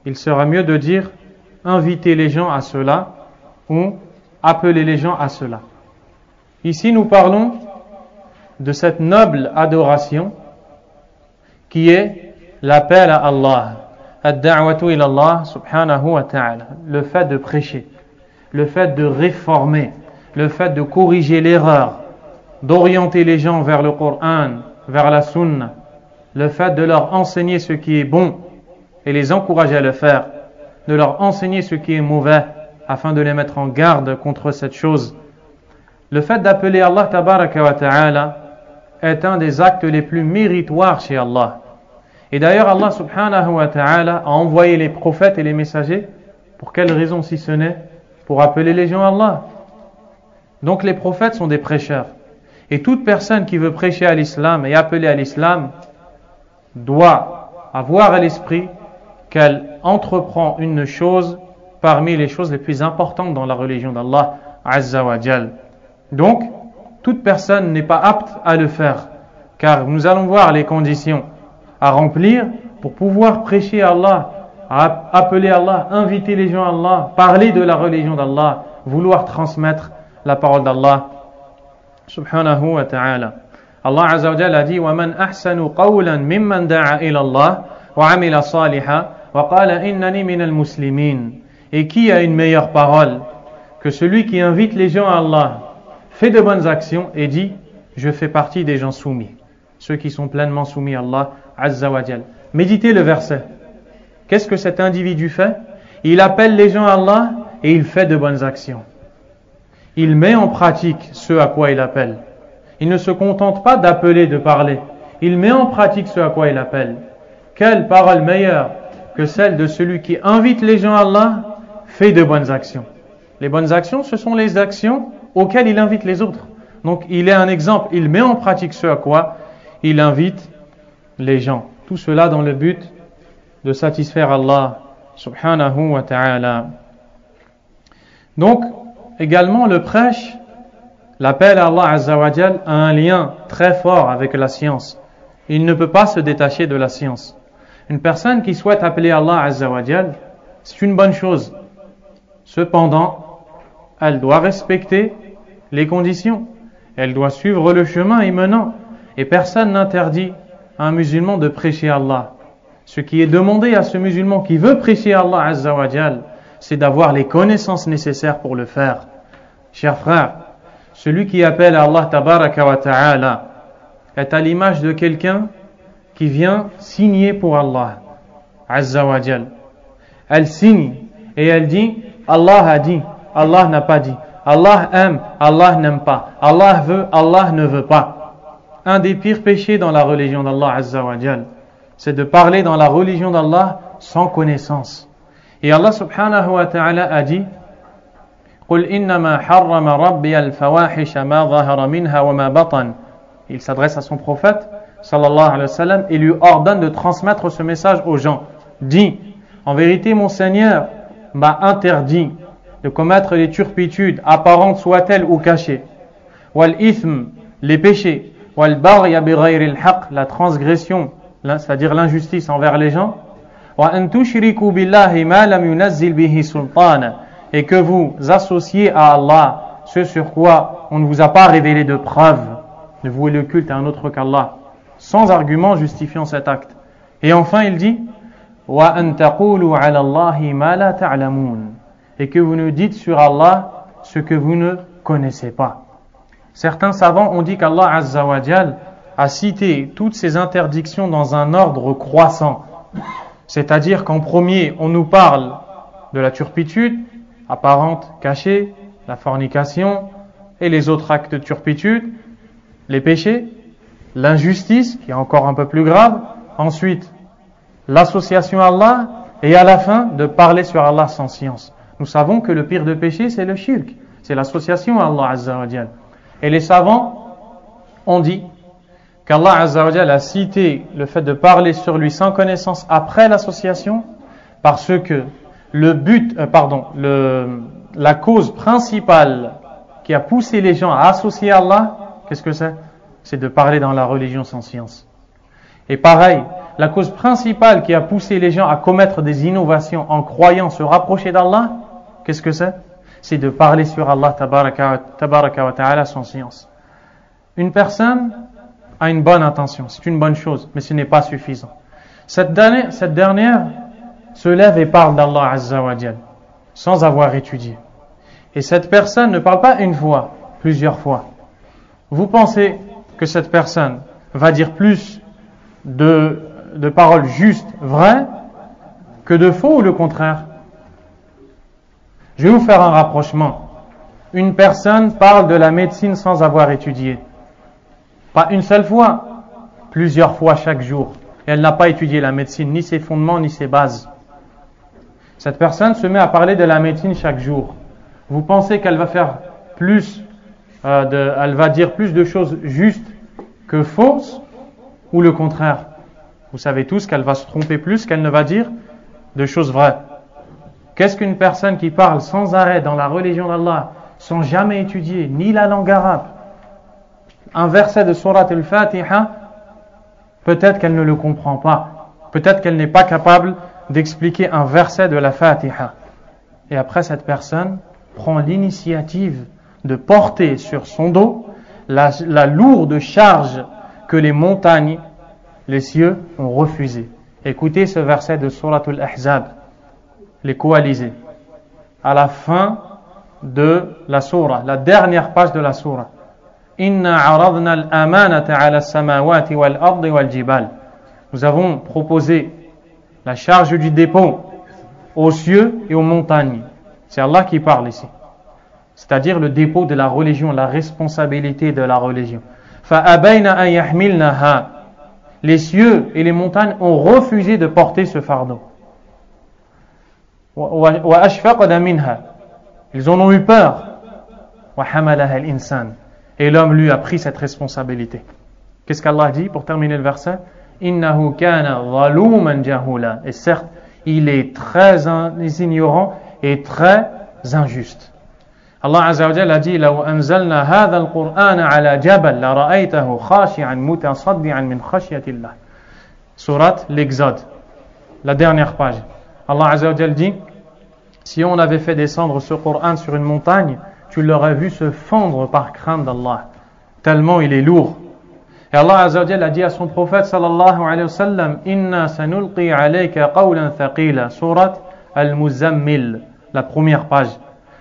Il sera mieux de dire inviter les gens à cela ou appeler les gens à cela. Ici, nous parlons de cette noble adoration qui est l'appel à Allah. Ad-da'watu ila Allah subhanahu wa ta'ala. Le fait de prêcher, le fait de réformer, le fait de corriger l'erreur, d'orienter les gens vers le Coran, vers la Sunna, le fait de leur enseigner ce qui est bon et les encourager à le faire, de leur enseigner ce qui est mauvais afin de les mettre en garde contre cette chose. Le fait d'appeler Allah tabaraka wa ta'ala est un des actes les plus méritoires chez Allah. Et d'ailleurs Allah subhanahu wa ta'ala a envoyé les prophètes et les messagers pour quelle raison si ce n'est pour appeler les gens à Allah. Donc les prophètes sont des prêcheurs. Et toute personne qui veut prêcher à l'islam et appeler à l'islam doit avoir à l'esprit qu'elle entreprend une chose parmi les choses les plus importantes dans la religion d'Allah Azza wa Jal. Donc, toute personne n'est pas apte à le faire, car nous allons voir les conditions à remplir pour pouvoir prêcher à Allah, appeler Allah, inviter les gens à Allah, parler de la religion d'Allah, vouloir transmettre la parole d'Allah subhanahu wa ta'ala. Allah Azza wa Jalla a dit وَمَنْ أَحْسَنُ قَوْلًا مِمَّنْ دَعَا إِلَى اللَّهِ وَعَمِلَ صَالِحًا وَقَالَ إِنَّنِي مِنَ الْمُسْلِمِينَ. Et qui a une meilleure parole que celui qui invite les gens à Allah, fait de bonnes actions et dit je fais partie des gens soumis, ceux qui sont pleinement soumis à Allah Azza wa Jalla. Méditez le verset. Qu'est-ce que cet individu fait? Il appelle les gens à Allah et il fait de bonnes actions. Il met en pratique ce à quoi il appelle. Il ne se contente pas d'appeler, de parler. Il met en pratique ce à quoi il appelle. Quelle parole meilleure que celle de celui qui invite les gens à Allah, fait de bonnes actions. Les bonnes actions, ce sont les actions auxquelles il invite les autres. Donc il est un exemple, il met en pratique ce à quoi il invite les gens. Tout cela dans le but de satisfaire Allah subhanahu wa ta'ala. Donc, également le prêche, l'appel à Allah Azza wa Jal a un lien très fort avec la science. Il ne peut pas se détacher de la science. Une personne qui souhaite appeler Allah Azza wa Jal, c'est une bonne chose. Cependant, elle doit respecter les conditions. Elle doit suivre le chemin émenant. Et personne n'interdit à un musulman de prêcher Allah. Ce qui est demandé à ce musulman qui veut prêcher Allah Azza wa Jal, c'est d'avoir les connaissances nécessaires pour le faire. Chers frères, celui qui appelle à Allah Tabaraka wa Ta'ala est à l'image de quelqu'un qui vient signer pour Allah Azza wa Jal. Elle signe et elle dit Allah a dit, Allah n'a pas dit. Allah aime, Allah n'aime pas. Allah veut, Allah ne veut pas. Un des pires péchés dans la religion d'Allah Azza wa Jal, c'est de parler dans la religion d'Allah sans connaissance. Et Allah subhanahu wa ta'ala a dit قُلْ إِنَّمَا حَرَّمَ رَبِّيَ الْفَوَاحِشَ مَا ظَهَرَ مِنْهَا وَمَا بَطَنَ. Il s'adresse à son prophète sallallahu alayhi wa sallam et lui ordonne de transmettre ce message aux gens. Dit, en vérité mon Seigneur m'a interdit de commettre les turpitudes, apparentes soient-elles ou cachées. وَالْإِثْمِ, les péchés. وَالْبَغْيَ بِغَيْرِ الْحَقِّ, la transgression, c'est-à-dire l'injustice envers les gens. وَأَن تُشْرِكُوا بِاللَّهِ مَا لَمْ يُنَزِّلْ بِهِ سُلْطَانًا, et que vous associez à Allah ce sur quoi on ne vous a pas révélé de preuve, de vouer le culte à un autre qu'Allah, sans argument justifiant cet acte. Et enfin il dit وَأَن تَقُولُوا عَلَى اللَّهِ مَا لَا تَعْلَمُونَ, et que vous ne dites sur Allah ce que vous ne connaissez pas. Certains savants ont dit qu'Allah Azza wa Jal a cité toutes ces interdictions dans un ordre croissant. C'est-à-dire qu'en premier, on nous parle de la turpitude, apparente, cachée, la fornication et les autres actes de turpitude, les péchés, l'injustice, qui est encore un peu plus grave, ensuite l'association à Allah, et à la fin, de parler sur Allah sans science. Nous savons que le pire de péché, c'est le shirk, c'est l'association à Allah Azza wa Jal. Et les savants ont dit qu'Allah Azza wa Jal a cité le fait de parler sur lui sans connaissance après l'association, parce que la cause principale qui a poussé les gens à associer à Allah, qu'est-ce que c'est? C'est de parler dans la religion sans science. Et pareil, la cause principale qui a poussé les gens à commettre des innovations en croyant se rapprocher d'Allah, qu'est-ce que c'est? C'est de parler sur Allah tabaraka wa ta'ala sans science. Une personne a une bonne intention, c'est une bonne chose, mais ce n'est pas suffisant. Cette dernière se lève et parle d'Allah Azza wa Jal sans avoir étudié. Et cette personne ne parle pas une fois, plusieurs fois. Vous pensez que cette personne va dire plus de paroles justes, vraies, que de faux, ou le contraire? Je vais vous faire un rapprochement. Une personne parle de la médecine sans avoir étudié. Pas une seule fois, plusieurs fois chaque jour. Et elle n'a pas étudié la médecine, ni ses fondements, ni ses bases. Cette personne se met à parler de la médecine chaque jour. Vous pensez qu'elle va faire elle va dire plus de choses justes que fausses, ou le contraire? Vous savez tous qu'elle va se tromper plus qu'elle ne va dire de choses vraies. Qu'est-ce qu'une personne qui parle sans arrêt dans la religion d'Allah, sans jamais étudier ni la langue arabe, un verset de Surat al-Fatiha, peut-être qu'elle ne le comprend pas. Peut-être qu'elle n'est pas capable d'expliquer un verset de la Fatiha. Et après, cette personne prend l'initiative de porter sur son dos la lourde charge que les montagnes, les cieux ont refusé. Écoutez ce verset de Surat al-Ahzab, les coalisés. À la fin de la sourate, la dernière page de la sourate. Inna aradna al-amanata ala as-samawati wal-ardi wal-jibal. Nous avons proposé la charge du dépôt aux cieux et aux montagnes. C'est Allah qui parle ici. C'est-à-dire le dépôt de la religion, la responsabilité de la religion. فَأَبَيْنَ أَنْ يَحْمِلْنَهَا. Les cieux et les montagnes ont refusé de porter ce fardeau. وَأَشْفَقْنَ مِنْهَا. Ils en ont eu peur. وَحَمَلَهَا الْإِنسَانِ. Et l'homme lui a pris cette responsabilité. Qu'est-ce qu'Allah dit pour terminer le verset? إِنَّهُ كَانَ ظَلُومًا جَهُولًا. Et certes, il est très ignorant et très injuste. Allah Azza wa Jalla a dit لو أنزلنا هذا القرآن على جبل لرأيته خاشعا متصدعا من خشية الله. Sourate l'Exode, la dernière page. Allah Azza wa Jalla dit, si on avait fait descendre ce Coran sur une montagne, tu l'aurais vu se fondre par crainte d'Allah, tellement il est lourd. Et Allah Azza wa Jalla a dit à son prophète sallallahu alayhi wa sallam, inna sanulqi alayka qawlan thaqila. Sourate Al-Muzammil, la première page.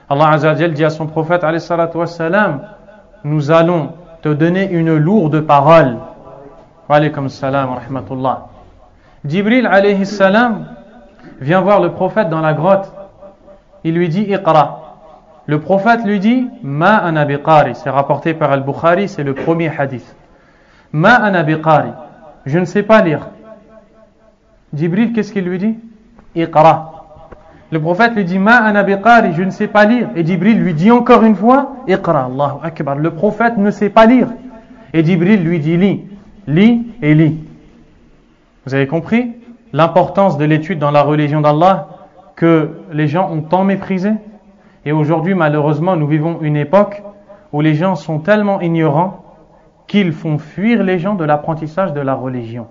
Allah Azza wa Jalla dit à son prophète alayhi salatu wa salam, nous allons te donner une lourde parole. Wa alaykum salam wa rahmatullah. Jibril alayhi salam vient voir le prophète dans la grotte. Il lui dit Iqra. Le prophète lui dit Ma ana biqari. C'est rapporté par Al-Bukhari, c'est le premier hadith. Ma ana biqari. Je ne sais pas lire. Jibril, qu'est-ce qu'il lui dit? Iqra. Le prophète lui dit Ma ana biqari, je ne sais pas lire. Et Jibril lui dit encore une fois Iqra. Allahu Akbar. Le prophète ne sait pas lire. Et Jibril lui dit lis. Lis et lis. Vous avez compris l'importance de l'étude dans la religion d'Allah que les gens ont tant méprisé? Et aujourd'hui, malheureusement, nous vivons une époque où les gens sont tellement ignorants qu'ils font fuir les gens de l'apprentissage de la religion.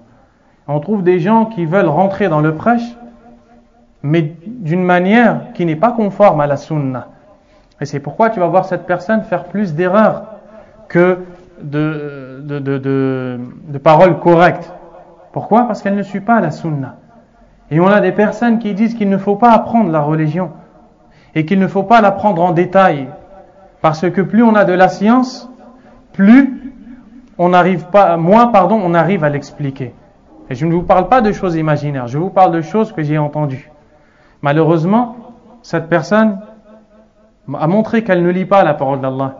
On trouve des gens qui veulent rentrer dans le prêche, mais d'une manière qui n'est pas conforme à la sunna. Et c'est pourquoi tu vas voir cette personne faire plus d'erreurs que de paroles correctes. Pourquoi? Parce qu'elle ne suit pas la sunna. Et on a des personnes qui disent qu'il ne faut pas apprendre la religion et qu'il ne faut pas l'apprendre en détail, parce que plus on a de la science, plus on arrive à l'expliquer. Et je ne vous parle pas de choses imaginaires, je vous parle de choses que j'ai entendues. Malheureusement, cette personne a montré qu'elle ne lit pas la parole d'Allah.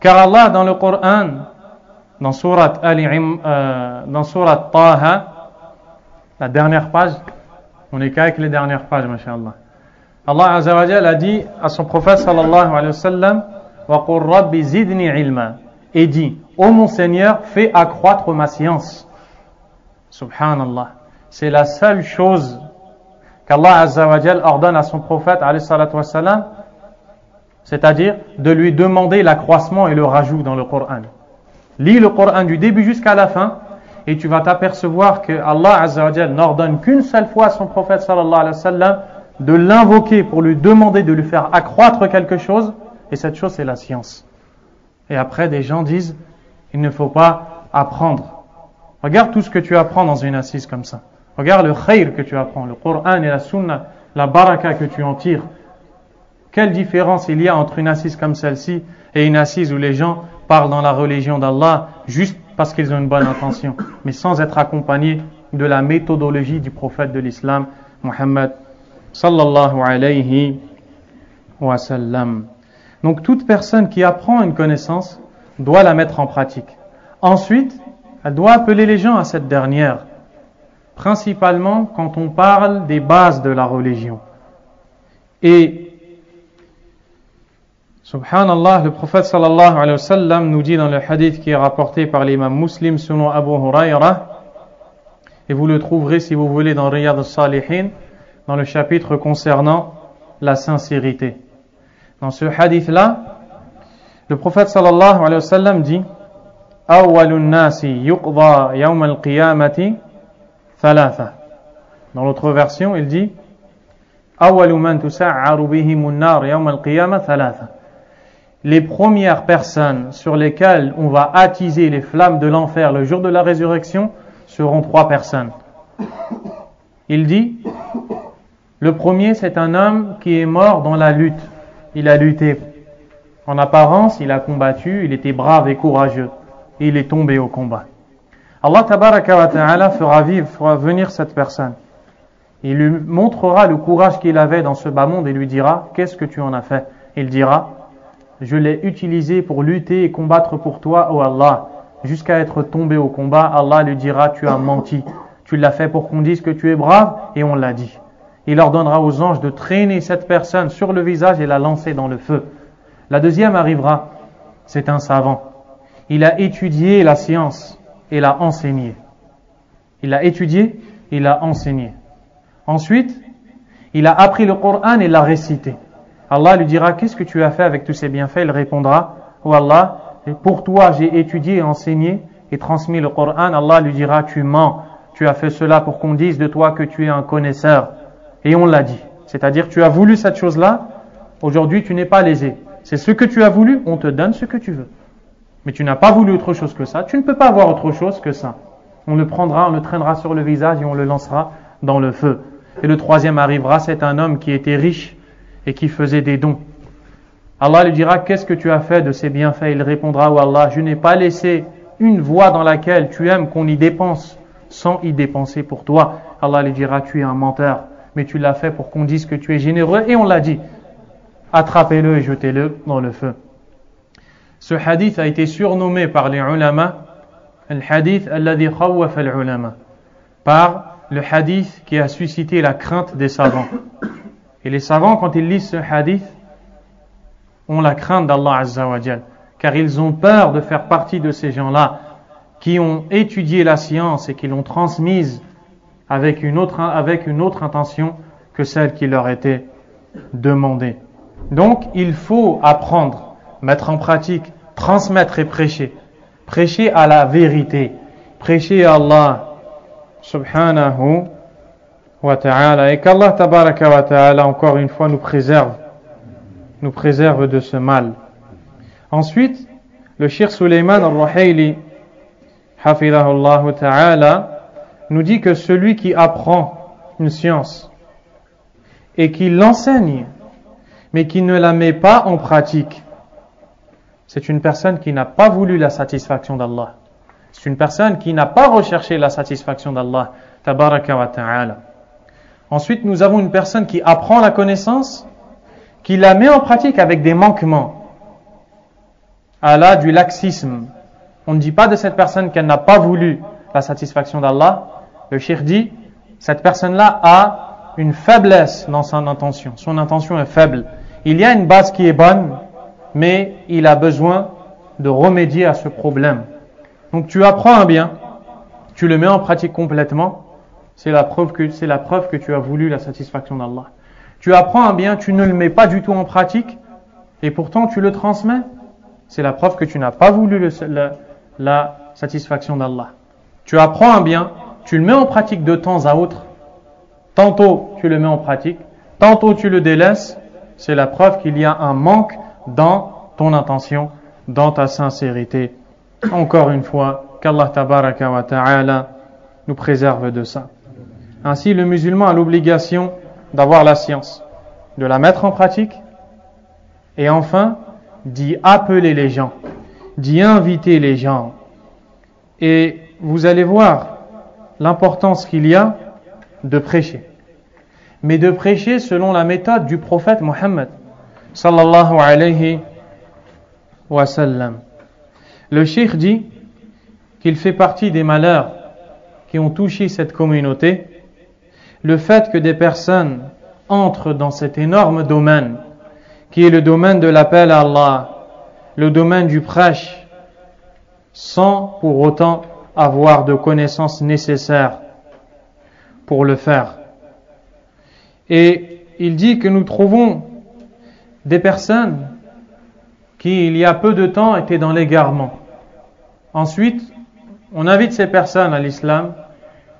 Car Allah, dans le Coran, dans Surat Taha, la dernière page, on n'est qu'avec les dernières pages, masha'Allah. Allah Azza wa Jalla a dit à son prophète sallallahu alayhi wa sallam wa qur rabbi zidni ilma, et dit ô mon Seigneur, fais accroître ma science. Subhanallah. C'est la seule chose qu'Allah Azza wa Jalla ordonne à son prophète alayhi salatu wa sallam, c'est-à-dire de lui demander l'accroissement et le rajout dans le Coran. Lis le Coran du début jusqu'à la fin et tu vas t'apercevoir que Allah Azza wa Jalla n'ordonne qu'une seule fois à son prophète sallallahu alayhi wa sallam de l'invoquer pour lui demander de lui faire accroître quelque chose, et cette chose c'est la science. Et après des gens disent il ne faut pas apprendre. Regarde tout ce que tu apprends dans une assise comme ça. Regarde le khayr que tu apprends, le Coran et la sunna, la baraka que tu en tires. Quelle différence il y a entre une assise comme celle-ci et une assise où les gens parlent dans la religion d'Allah juste parce qu'ils ont une bonne intention, mais sans être accompagnés de la méthodologie du prophète de l'islam, Muhammad sallallahu alayhi wa sallam. Donc toute personne qui apprend une connaissance doit la mettre en pratique. Ensuite, elle doit appeler les gens à cette dernière, principalement quand on parle des bases de la religion. Et subhanallah, le prophète sallallahu alayhi wa sallam nous dit dans le hadith qui est rapporté par l'imam Muslim selon Abu Huraira, et vous le trouverez si vous voulez dans Riyad al-Salihin, dans le chapitre concernant la sincérité. Dans ce hadith-là, le prophète sallallahu alayhi wa sallam dit أول الناس يقضى يوم القيامة ثلاثة. Dans l'autre version, il dit أول من تسعر بهم النار يوم القيامة ثلاثة. Les premières personnes sur lesquelles on va attiser les flammes de l'enfer le jour de la résurrection seront 3 personnes. Il dit, le premier c'est un homme qui est mort dans la lutte. Il a lutté. En apparence, il a combattu, il était brave et courageux. Et il est tombé au combat. Allah tabaraka wa ta'ala fera venir cette personne. Il lui montrera le courage qu'il avait dans ce bas monde et lui dira, qu'est-ce que tu en as fait? Il dira, je l'ai utilisé pour lutter et combattre pour toi, ô Allah. Jusqu'à être tombé au combat, Allah lui dira, tu as menti. Tu l'as fait pour qu'on dise que tu es brave, et on l'a dit. Il ordonnera aux anges de traîner cette personne sur le visage et la lancer dans le feu. La deuxième arrivera, c'est un savant. Il a étudié la science et l'a enseigné. Il a étudié, il a enseigné. Ensuite, il a appris le Coran et l'a récité. Allah lui dira, qu'est-ce que tu as fait avec tous ces bienfaits? Il répondra, oh Allah, pour toi j'ai étudié, enseigné et transmis le Coran. Allah lui dira, tu mens, tu as fait cela pour qu'on dise de toi que tu es un connaisseur. Et on l'a dit. C'est-à-dire, tu as voulu cette chose-là, aujourd'hui tu n'es pas lésé. C'est ce que tu as voulu, on te donne ce que tu veux. Mais tu n'as pas voulu autre chose que ça, tu ne peux pas avoir autre chose que ça. On le prendra, on le traînera sur le visage et on le lancera dans le feu. Et le troisième arrivera, c'est un homme qui était riche et qui faisait des dons. Allah lui dira, qu'est-ce que tu as fait de ces bienfaits? Il répondra, oh Allah, je n'ai pas laissé une voie dans laquelle tu aimes qu'on y dépense sans y dépenser pour toi. Allah lui dira, tu es un menteur, mais tu l'as fait pour qu'on dise que tu es généreux, et on l'a dit. Attrapez-le et jetez-le dans le feu. Ce hadith a été surnommé par les ulama le hadith alladhi khawwafa al-ulama, par le hadith qui a suscité la crainte des savants. Et les savants, quand ils lisent ce hadith, ont la crainte d'Allah Azza wa Jal, car ils ont peur de faire partie de ces gens-là qui ont étudié la science et qui l'ont transmise avec une autre intention que celle qui leur était demandée. Donc, il faut apprendre, mettre en pratique, transmettre et prêcher. Prêcher à la vérité. Prêcher à Allah subhanahu wa ta'ala. Et qu'Allah tabaraka wa ta'ala, encore une fois, nous préserve de ce mal. Ensuite, le Cheikh Suleiman al-Ruhaili, hafidhahullah ta'ala, nous dit que celui qui apprend une science et qui l'enseigne, mais qui ne la met pas en pratique, c'est une personne qui n'a pas voulu la satisfaction d'Allah. C'est une personne qui n'a pas recherché la satisfaction d'Allah tabaraka wa ta'ala. Ensuite, nous avons une personne qui apprend la connaissance, qui la met en pratique avec des manquements. Elle a du laxisme. On ne dit pas de cette personne qu'elle n'a pas voulu la satisfaction d'Allah. Le cheikh dit, cette personne-là a une faiblesse dans son intention. Son intention est faible. Il y a une base qui est bonne, mais il a besoin de remédier à ce problème. Donc tu apprends un bien, tu le mets en pratique complètement, c'est la preuve que tu as voulu la satisfaction d'Allah. Tu apprends un bien, tu ne le mets pas du tout en pratique, et pourtant tu le transmets, c'est la preuve que tu n'as pas voulu la satisfaction d'Allah. Tu apprends un bien, tu le mets en pratique de temps à autre, tantôt tu le mets en pratique, tantôt tu le délaisses, c'est la preuve qu'il y a un manque dans ton intention, dans ta sincérité. Encore une fois, qu'Allah tabaraka wa ta'ala nous préserve de ça. Ainsi, le musulman a l'obligation d'avoir la science, de la mettre en pratique, et enfin, d'y appeler les gens, d'y inviter les gens. Et vous allez voir l'importance qu'il y a de prêcher. Mais de prêcher selon la méthode du prophète Mohammed sallallahu alayhi wa sallam. Le cheikh dit qu'il fait partie des malheurs qui ont touché cette communauté, le fait que des personnes entrent dans cet énorme domaine qui est le domaine de l'appel à Allah, le domaine du prêche, sans pour autant avoir de connaissances nécessaires pour le faire. Et il dit que nous trouvons des personnes qui, il y a peu de temps, étaient dans l'égarement. Ensuite, on invite ces personnes à l'islam.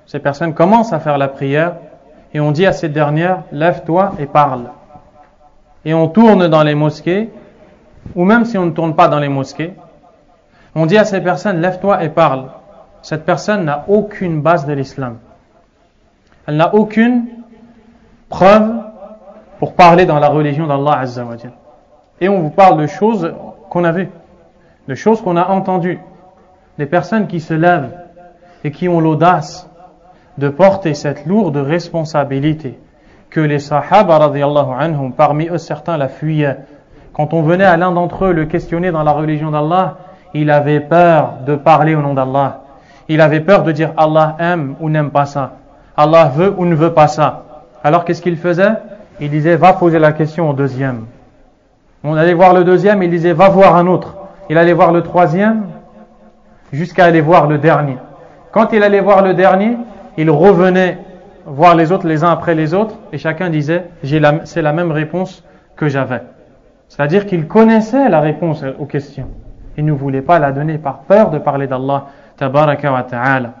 Ces personnes commencent à faire la prière et on dit à ces dernières, lève-toi et parle. Et on tourne dans les mosquées, ou même si on ne tourne pas dans les mosquées, on dit à ces personnes, lève-toi et parle. Cette personne n'a aucune base de l'islam. Elle n'a aucune preuve pour parler dans la religion d'Allah Azza wa Jal. Et on vous parle de choses qu'on a vues, de choses qu'on a entendues. Des personnes qui se lèvent et qui ont l'audace de porter cette lourde responsabilité que les sahaba radiyallahu anhum, parmi eux certains la fuyaient. Quand on venait à l'un d'entre eux le questionner dans la religion d'Allah, il avait peur de parler au nom d'Allah. Il avait peur de dire Allah aime ou n'aime pas ça. Allah veut ou ne veut pas ça. Alors qu'est-ce qu'il faisait? Il disait va poser la question au deuxième. On allait voir le deuxième, il disait va voir un autre. Il allait voir le troisième jusqu'à aller voir le dernier. Quand il allait voir le dernier, il revenait voir les autres les uns après les autres et chacun disait c'est la même réponse que j'avais. C'est-à-dire qu'il connaissait la réponse aux questions. Il ne voulait pas la donner par peur de parler d'Allah tabaraka wa ta'ala.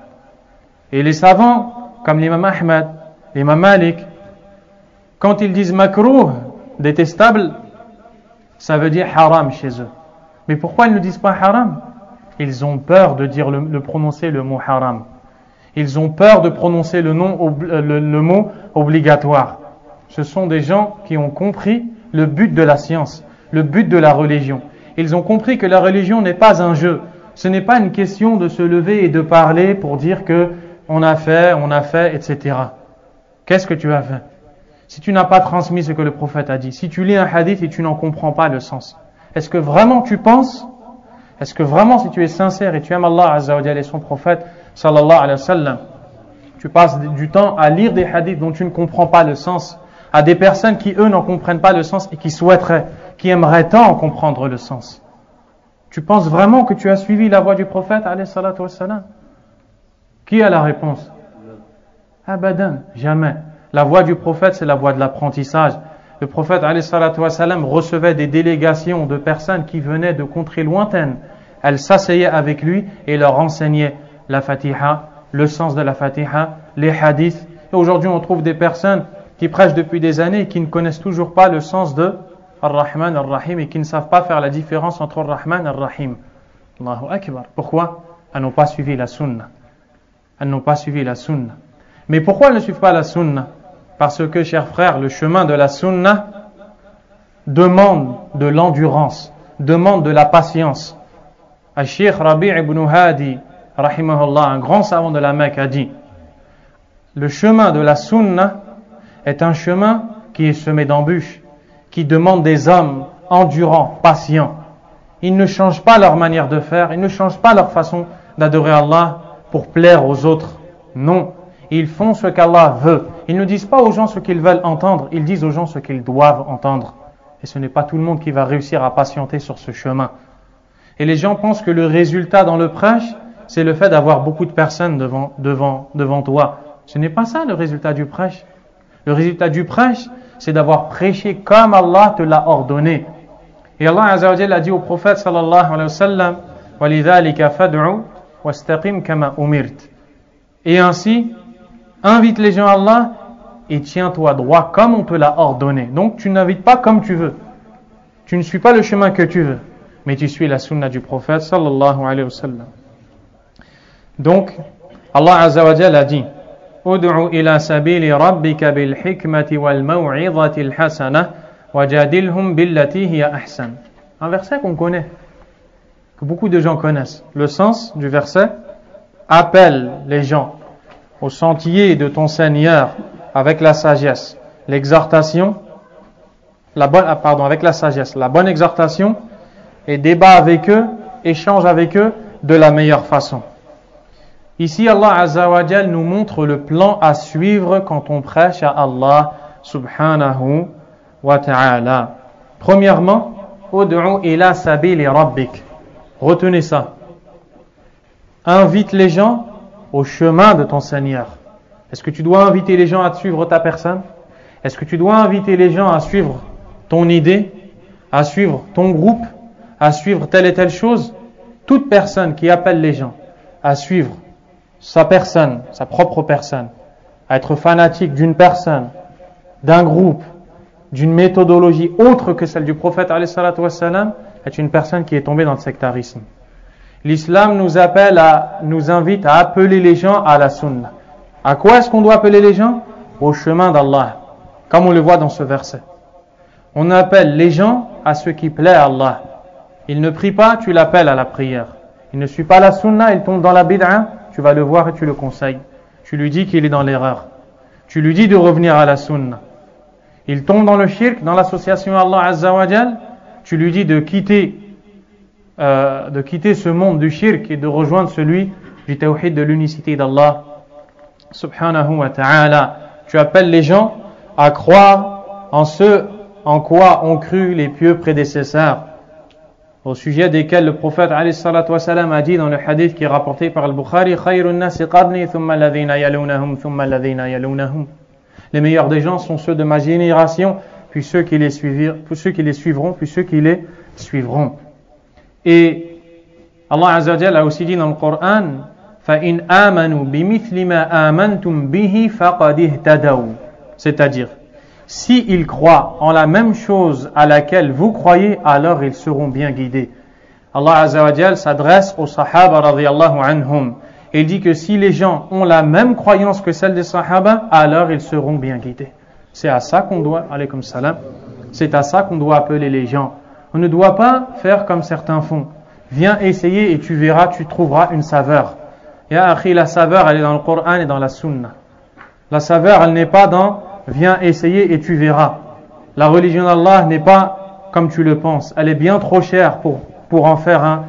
Et les savants, comme l'imam Ahmad, l'imam Malik, quand ils disent makrouh, détestable, ça veut dire haram chez eux. Mais pourquoi ils ne disent pas haram? Ils ont peur de dire de prononcer le mot haram. Ils ont peur de prononcer le mot obligatoire. Ce sont des gens qui ont compris le but de la science, le but de la religion. Ils ont compris que la religion n'est pas un jeu. Ce n'est pas une question de se lever et de parler pour dire que on a fait, etc. Qu'est-ce que tu as fait? Si tu n'as pas transmis ce que le prophète a dit, si tu lis un hadith et tu n'en comprends pas le sens, est-ce que vraiment tu penses? Est-ce que vraiment, si tu es sincère et tu aimes Allah Azza wa Jalla et son prophète sallallahu alayhi wa sallam, tu passes du temps à lire des hadiths dont tu ne comprends pas le sens, à des personnes qui eux n'en comprennent pas le sens et qui souhaiteraient, qui aimeraient tant en comprendre le sens? Tu penses vraiment que tu as suivi la voie du prophète alayhi salatu wa sallam? Qui a la réponse? Abadan, jamais. La voie du prophète, c'est la voie de l'apprentissage. Le prophète alayhi salatu wa sallam recevait des délégations de personnes qui venaient de contrées lointaines. Elles s'asseyaient avec lui et leur enseignaient la Fatiha, le sens de la Fatiha, les hadiths. Et aujourd'hui, on trouve des personnes qui prêchent depuis des années et qui ne connaissent toujours pas le sens de Ar-Rahman, Ar-Rahim et qui ne savent pas faire la différence entre Ar-Rahman et Ar-Rahim. Allahu Akbar. Pourquoi? Elles n'ont pas suivi la Sunna. Elles n'ont pas suivi la Sunna. Mais pourquoi elles ne suivent pas la Sunna? Parce que, chers frères, le chemin de la Sunna demande de l'endurance, demande de la patience. Al-Sheikh Rabi' ibn Hadi, rahimahullah, un grand savant de la Mecque, a dit: le chemin de la Sunna est un chemin qui est semé d'embûches, qui demande des hommes endurants, patients. Ils ne changent pas leur manière de faire, ils ne changent pas leur façon d'adorer Allah pour plaire aux autres. Non, ils font ce qu'Allah veut. Ils ne disent pas aux gens ce qu'ils veulent entendre, ils disent aux gens ce qu'ils doivent entendre. Et ce n'est pas tout le monde qui va réussir à patienter sur ce chemin. Et les gens pensent que le résultat dans le prêche, c'est le fait d'avoir beaucoup de personnes devant toi. Ce n'est pas ça le résultat du prêche. Le résultat du prêche, c'est d'avoir prêché comme Allah te l'a ordonné. Et Allah Azza wa Jalla a dit au prophète sallallahu alayhi wa sallam: وَلِذَلِكَ فَادْعُ وَاسْتَقِمْ كَمَا أُمِرْتَ. Et ainsi, invite les gens à Allah et tiens-toi droit comme on te l'a ordonné. Donc tu n'invites pas comme tu veux. Tu ne suis pas le chemin que tu veux, mais tu suis la sunna du prophète sallallahu alayhi wa sallam. Donc, Allah Azza wa Jalla a dit: Ud'u ila sabili rabbika bil hikmati wal maw'izati al hasana wajadilhum billati hiya ahsan. Un verset qu'on connaît, que beaucoup de gens connaissent. Le sens du verset: appelle les gens au sentier de ton Seigneur avec la sagesse, l'exhortation, avec la sagesse, la bonne exhortation, et débat avec eux, échange avec eux de la meilleure façon. Ici, Allah Azza wa Jal nous montre le plan à suivre quand on prêche à Allah subhanahu wa ta'ala. Premièrement, Ud'u ila sabili rabbik. Retenez ça. Invite les gens au chemin de ton Seigneur. Est-ce que tu dois inviter les gens à suivre ta personne? Est-ce que tu dois inviter les gens à suivre ton idée, à suivre ton groupe, à suivre telle et telle chose? toute personne qui appelle les gens à suivre sa personne, sa propre personne, à être fanatique d'une personne, d'un groupe, d'une méthodologie autre que celle du prophète alayhi salatu wassalam, est une personne qui est tombée dans le sectarisme. L'islam nous invite à appeler les gens à la sunna. À quoi est-ce qu'on doit appeler les gens? Au chemin d'Allah, comme on le voit dans ce verset. On appelle les gens à ce qui plaît à Allah. Il ne prie pas, tu l'appelles à la prière. Il ne suit pas la sunna, il tombe dans la bid'a, tu vas le voir et tu le conseilles. Tu lui dis qu'il est dans l'erreur. Tu lui dis de revenir à la sunna. Il tombe dans le shirk, dans l'association à Allah Azza wa Jal, tu lui dis de quitter ce monde du shirk et de rejoindre celui du tawhid, de l'unicité d'Allah subhanahu wa ta'ala. Tu appelles les gens à croire en ce en quoi ont cru les pieux prédécesseurs, au sujet desquels le prophète alayhi salatu wassalam a dit dans le hadith qui est rapporté par al-Bukhari: Khayrun nasi qarni thumma alladhina yalunahum thumma alladhina yalunahum. Les meilleurs des gens sont ceux de ma génération, puis ceux qui les suivront, puis ceux qui les suivront. Et Allah Azza wa Jalla a aussi dit dans le Coran: فَإِنْ آمَنُوا بِمِثْلِ مَا آمَنْتُمْ بِهِ فَقَدِ اهْتَدَوْا. C'est-à-dire, s'ils croient en la même chose à laquelle vous croyez, alors ils seront bien guidés. Allah Azza wa Jalla s'adresse aux Sahaba radiyallahu anhum. Il dit que si les gens ont la même croyance que celle des Sahaba, alors ils seront bien guidés. C'est à ça qu'on doit, alaykum salam, c'est à ça qu'on doit appeler les gens. On ne doit pas faire comme certains font. Viens essayer et tu verras, tu trouveras une saveur. Ya akhi, la saveur, elle est dans le Coran et dans la Sunna. La saveur, elle n'est pas dans viens essayer et tu verras. La religion d'Allah n'est pas comme tu le penses. Elle est bien trop chère pour en faire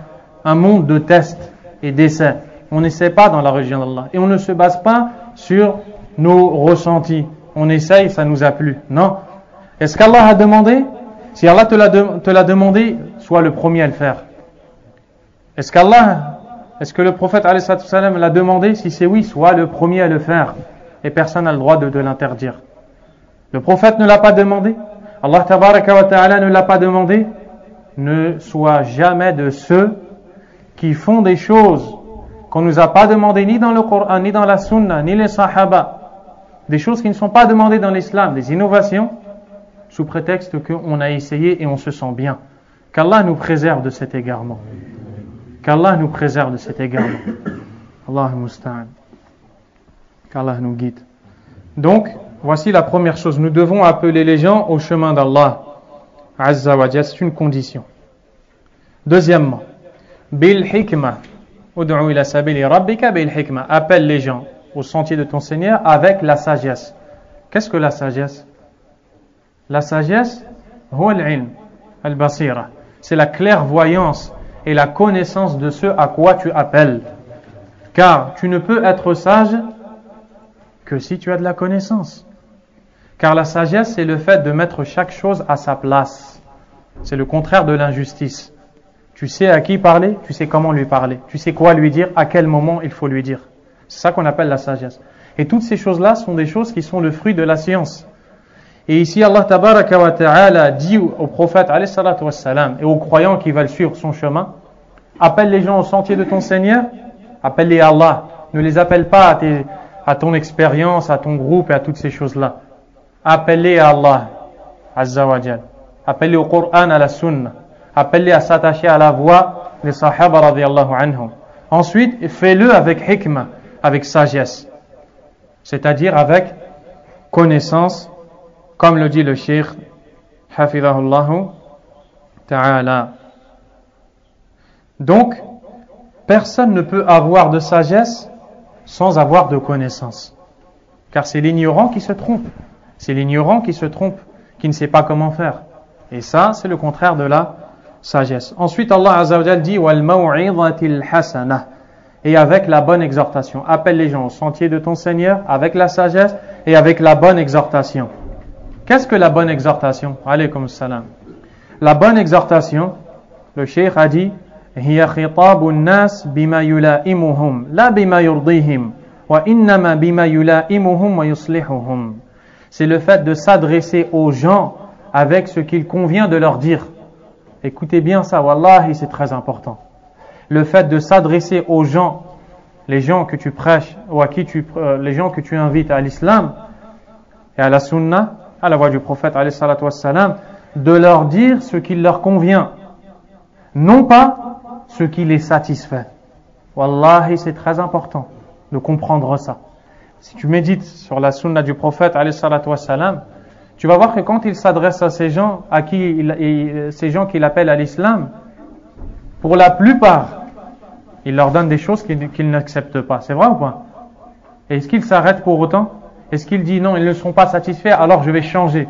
un monde de tests et d'essais. On n'essaie pas dans la religion d'Allah. Et on ne se base pas sur nos ressentis. On essaye, ça nous a plu. Non. Est-ce qu'Allah a demandé? Si Allah te l'a demandé, sois le premier à le faire. Est-ce que le prophète alayhi salatu wassalam l'a demandé? Si c'est oui, sois le premier à le faire. Et personne n'a le droit de l'interdire. Le prophète ne l'a pas demandé. Allah tabaraka wa ta'ala ne l'a pas demandé. Ne sois jamais de ceux qui font des choses qu'on ne nous a pas demandé ni dans le Coran, ni dans la Sunna, ni les Sahaba. Des choses qui ne sont pas demandées dans l'islam, des innovations, sous prétexte qu'on a essayé et on se sent bien. Qu'Allah nous préserve de cet égarement. Qu'Allah nous préserve de cet égarement. Allahu musta'an. Qu'Allah nous guide. Donc, voici la première chose. Nous devons appeler les gens au chemin d'Allah Azza wa Jalla. C'est une condition. Deuxièmement, bil hikmah. Ud'u ila sabili rabbika bil hikmah. Appelle les gens au sentier de ton Seigneur avec la sagesse. Qu'est-ce que la sagesse? La sagesse, huwa al-ilm, al-basira. C'est la clairvoyance et la connaissance de ce à quoi tu appelles. Car tu ne peux être sage que si tu as de la connaissance. Car la sagesse, c'est le fait de mettre chaque chose à sa place. C'est le contraire de l'injustice. Tu sais à qui parler, tu sais comment lui parler. Tu sais quoi lui dire, à quel moment il faut lui dire. C'est ça qu'on appelle la sagesse. Et toutes ces choses-là sont des choses qui sont le fruit de la science. Et ici, Allah tabaraka wa ta'ala dit au prophète alayhi salatu wassalam et aux croyants qui veulent suivre son chemin: appelle les gens au sentier de ton Seigneur, appelle-les à Allah. Ne les appelle pas à ton expérience, à ton groupe et à toutes ces choses-là. Appelle-les à Allah Azza wa Jal. Appelle-les au Coran, à la Sunna. Appelle-les à s'attacher à la voie des Sahaba radiyallahu anhum. Ensuite, fais-le avec hikmah, avec sagesse. C'est-à-dire avec connaissance, comme le dit le Cheikh Hafidhahullahu Ta'ala. Donc, personne ne peut avoir de sagesse sans avoir de connaissance. Car c'est l'ignorant qui se trompe. C'est l'ignorant qui se trompe, qui ne sait pas comment faire. Et ça, c'est le contraire de la sagesse. Ensuite, Allah Azza wa Jalla dit wal maw'izatil hasana, et avec la bonne exhortation. Appelle les gens au sentier de ton Seigneur avec la sagesse et avec la bonne exhortation. Qu'est-ce que la bonne exhortation? Alaykum salam. La bonne exhortation, le Cheikh a dit hiya khitabun nas bima yula'imuhum la bima yurdihim wa innama bima yula'imuhum wa yuslihuhum. C'est le fait de s'adresser aux gens avec ce qu'il convient de leur dire. Écoutez bien ça, wallahi, c'est très important. le fait de s'adresser aux gens, les gens que tu prêches ou les gens que tu invites à l'islam et à la sunna, à la voix du prophète alayhi salatu wassalam, de leur dire ce qui leur convient, non pas ce qui les satisfait. Wallahi, c'est très important de comprendre ça. Si tu médites sur la sunna du prophète alayhi salatu wassalam, tu vas voir que quand il s'adresse à ces gens ces gens qu'il appelle à l'islam, pour la plupart, il leur donne des choses qu'ils n'acceptent pas. C'est vrai ou pas? Et est-ce qu'il s'arrête pour autant? Est-ce qu'il dit non, ils ne sont pas satisfaits, alors je vais changer.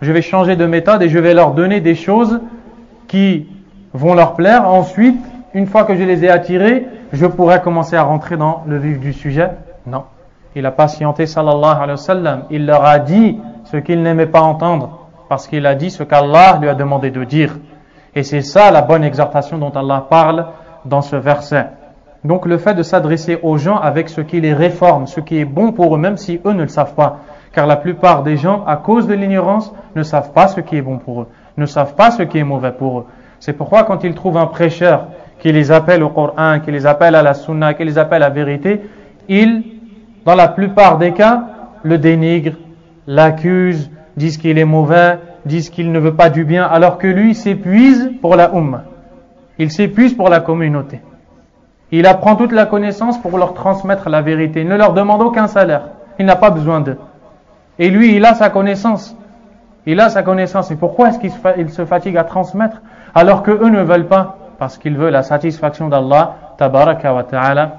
Je vais changer de méthode et je vais leur donner des choses qui vont leur plaire. Ensuite, une fois que je les ai attirés, je pourrai commencer à rentrer dans le vif du sujet. Non. Il a patienté, sallallahu alayhi wa sallam. Il leur a dit ce qu'ils n'aimaient pas entendre, parce qu'il a dit ce qu'Allah lui a demandé de dire. Et c'est ça la bonne exhortation dont Allah parle dans ce verset. Donc le fait de s'adresser aux gens avec ce qui les réforme, ce qui est bon pour eux, même si eux ne le savent pas. Car la plupart des gens, à cause de l'ignorance, ne savent pas ce qui est bon pour eux, ne savent pas ce qui est mauvais pour eux. C'est pourquoi quand ils trouvent un prêcheur qui les appelle au Coran, qui les appelle à la Sunna, qui les appelle à la vérité, ils, dans la plupart des cas, le dénigrent, l'accusent, disent qu'il est mauvais, disent qu'il ne veut pas du bien, alors que lui s'épuise pour la Ummah. Il s'épuise pour la communauté. Il apprend toute la connaissance pour leur transmettre la vérité. Il ne leur demande aucun salaire. Il n'a pas besoin d'eux. Et lui, il a sa connaissance. Il a sa connaissance. Et pourquoi est-ce qu'il se fatigue à transmettre alors que eux ne veulent pas? Parce qu'ils veulent la satisfaction d'Allah, tabaraka wa ta'ala.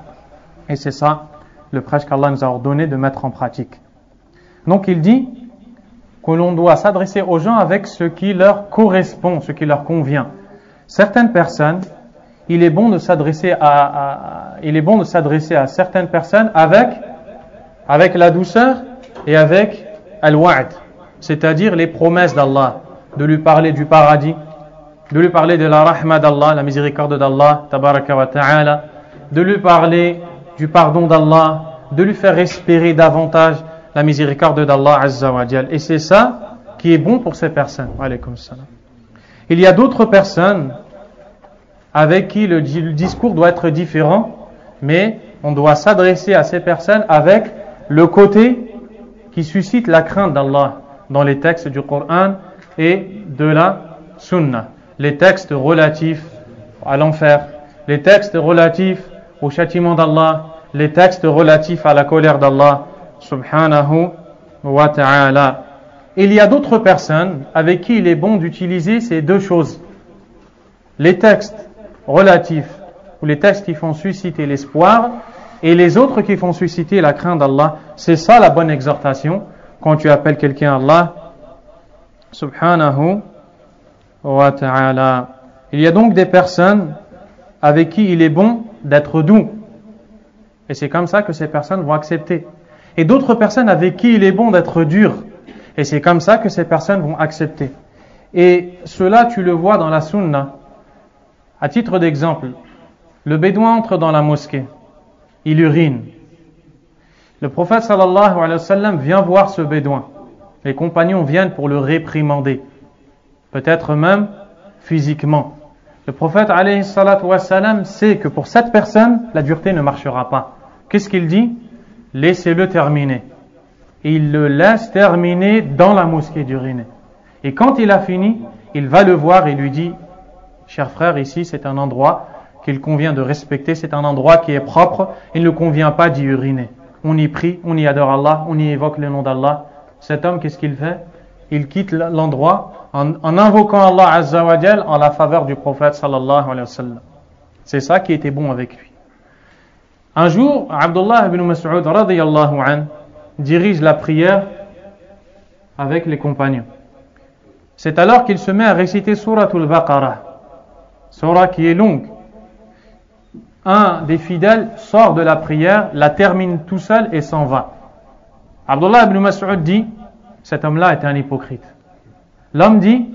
Et c'est ça, le prêche qu'Allah nous a ordonné de mettre en pratique. Donc il dit que l'on doit s'adresser aux gens avec ce qui leur correspond, ce qui leur convient. Certaines personnes, il est bon de s'adresser à certaines personnes avec la douceur et avec al-wa'd, c'est-à-dire les promesses d'Allah, de lui parler du paradis, de lui parler de la rahma d'Allah, la miséricorde d'Allah, tabaraka wa ta'ala, de lui parler du pardon d'Allah, de lui faire espérer davantage la miséricorde d'Allah azza wa jal. Et c'est ça qui est bon pour ces personnes. Alaykoum salam. Il y a d'autres personnes avec qui le discours doit être différent, mais on doit s'adresser à ces personnes avec le côté qui suscite la crainte d'Allah dans les textes du Coran et de la Sunna. Les textes relatifs à l'enfer, les textes relatifs au châtiment d'Allah, les textes relatifs à la colère d'Allah subhanahu wa ta'ala. Il y a d'autres personnes avec qui il est bon d'utiliser ces deux choses. Les textes relatifs ou les textes qui font susciter l'espoir et les autres qui font susciter la crainte d'Allah. C'est ça la bonne exhortation quand tu appelles quelqu'un à Allah subhanahu wa ta'ala. Il y a donc des personnes avec qui il est bon d'être doux. Et c'est comme ça que ces personnes vont accepter. Et d'autres personnes avec qui il est bon d'être dur. Et c'est comme ça que ces personnes vont accepter. Et cela, tu le vois dans la sunna. À titre d'exemple, le bédouin entre dans la mosquée. Il urine. Le prophète sallallahu alayhi wa sallam vient voir ce bédouin. Les compagnons viennent pour le réprimander. Peut-être même physiquement. Le prophète alayhi salatu wa sallam sait que pour cette personne, la dureté ne marchera pas. Qu'est-ce qu'il dit? Laissez-le terminer. Et il le laisse terminer dans la mosquée d'uriner. Et quand il a fini, il va le voir et lui dit: cher frère, ici c'est un endroit qu'il convient de respecter, c'est un endroit qui est propre, il ne convient pas d'y uriner. On y prie, on y adore Allah, on y évoque le nom d'Allah. Cet homme, qu'est-ce qu'il fait? Il quitte l'endroit en invoquant Allah azza wa jal en la faveur du prophète sallallahu alayhi wa sallam. C'est ça qui était bon avec lui. Un jour, Abdullah ibn Mas'ud radiyallahu anhu dirige la prière avec les compagnons. C'est alors qu'il se met à réciter Suratul Baqarah, surah qui est longue. Un des fidèles sort de la prière, la termine tout seul et s'en va. Abdullah ibn Mas'ud dit: cet homme-là est un hypocrite. L'homme dit: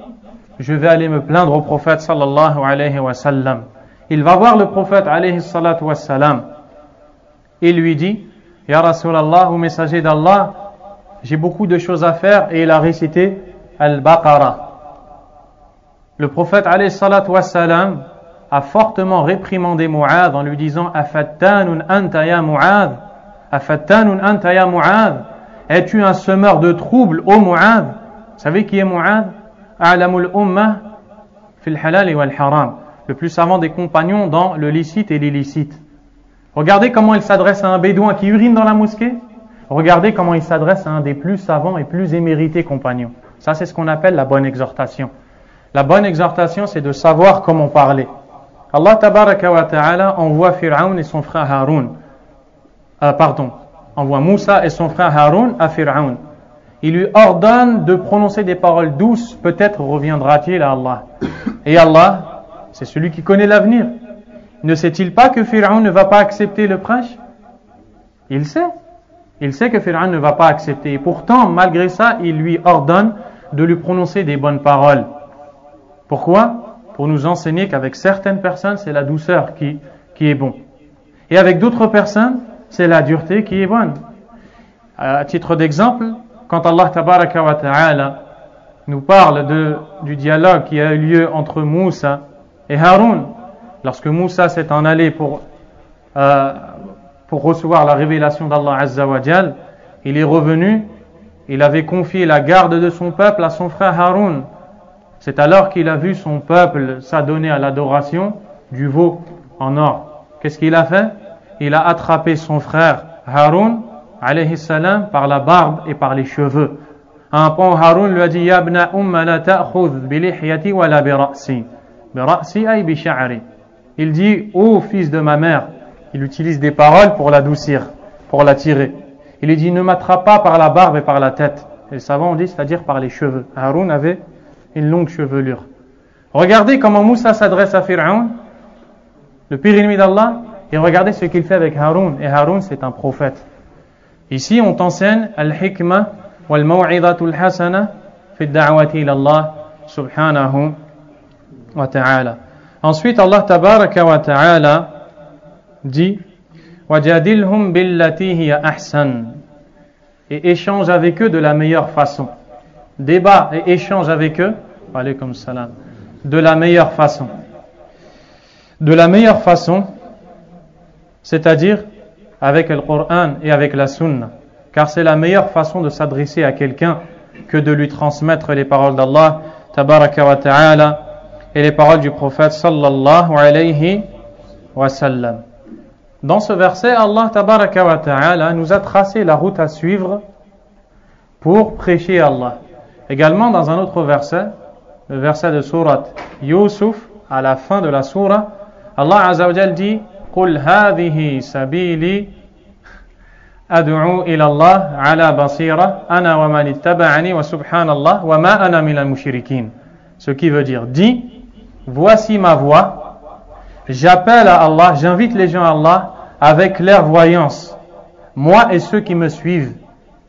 je vais aller me plaindre au prophète sallallahu alayhi wa sallam. Il va voir le prophète alayhi salatu wa sallam. Il lui dit: Ya Rasulallah, au messager d'Allah, j'ai beaucoup de choses à faire. Et il a récité Al-Baqarah. Le prophète alayhi salatu wa sallam a fortement réprimandé Mu'adh en lui disant Afattanun anta ya Mu'adh, Afattanun anta ya Mu'adh, es-tu un semeur de troubles, ô Mu'adh? Vous savez qui est Mu'adh? A'lamul ummah fil halal wal haram, le plus savant des compagnons dans le licite et l'illicite. Regardez comment il s'adresse à un bédouin qui urine dans la mosquée. Regardez comment il s'adresse à un des plus savants et plus émérités compagnons. Ça, c'est ce qu'on appelle la bonne exhortation. La bonne exhortation, c'est de savoir comment parler. Allah tabaraka wa ta'ala envoie Fir'aun et son frère Haroun. Envoie Moussa et son frère Haroun à Fir'aun. Il lui ordonne de prononcer des paroles douces, peut-être reviendra-t-il à Allah. Et Allah, c'est celui qui connaît l'avenir. Ne sait-il pas que Fir'aun ne va pas accepter le prêche? Il sait. Il sait que Fir'aun ne va pas accepter. Et pourtant, malgré ça, il lui ordonne de lui prononcer des bonnes paroles. Pourquoi? Pour nous enseigner qu'avec certaines personnes, c'est la douceur qui est bon. Et avec d'autres personnes, c'est la dureté qui est bonne. À titre d'exemple, quand Allah tabaraka wa ta'ala nous parle du dialogue qui a eu lieu entre Moussa et Haroun, lorsque Moussa s'est en allé pour recevoir la révélation d'Allah Azza wa Jal, il est revenu, il avait confié la garde de son peuple à son frère Haroun. C'est alors qu'il a vu son peuple s'adonner à l'adoration du veau en or. Qu'est-ce qu'il a fait? Il a attrapé son frère Haroun, alayhi salam, par la barbe et par les cheveux. À un point, Haroun lui a dit Ya ibna umma la ta'khudh bi lihyati wa la bi ra'si. Bi ra'si ay bi sha'ri. Il dit ô fils de ma mère, il utilise des paroles pour l'adoucir, pour l'attirer. Il lui dit ne m'attrape pas par la barbe et par la tête. Et les savants ont dit c'est-à-dire par les cheveux. Haroun avait une longue chevelure. Regardez comment Moussa s'adresse à Fir'aun, le pire ennemi d'Allah, et regardez ce qu'il fait avec Haroun. Et Haroun, c'est un prophète. Ici, on t'enseigne al-hikmah wal-maw'idatul hasana fi ad-da'wati ila Allah subhanahu wa ta'ala. Ensuite, Allah tabaraka wa ta'ala dit wajadilhum billati hiya ahsan, et échange avec eux de la meilleure façon. Débat et échange avec eux, alaykum salam, de la meilleure façon. De la meilleure façon, c'est-à-dire avec le Coran et avec la Sunna, car c'est la meilleure façon de s'adresser à quelqu'un que de lui transmettre les paroles d'Allah tabaraka wa ta'ala et les paroles du prophète sallallahu alayhi wa sallam. Dans ce verset, Allah tabaraka wa ta'ala nous a tracé la route à suivre pour prêcher Allah. Également dans un autre verset, le verset de sourate Yusuf, à la fin de la sourate, Allah Azza wa Jal dit قُلْ هَذِهِ سَبِيلِي أَدْعُو إِلَى اللَّهِ عَلَى بَصِيرَةٍ أَنَا وَمَنِ اتَّبَعَنِي وَسُبْحَانَ اللَّهِ وَمَا أَنَا مِنَ الْمُشْرِكِينَ. Ce qui veut dire, dis, voici ma voix, j'appelle à Allah, j'invite les gens à Allah avec clairvoyance. Moi et ceux qui me suivent,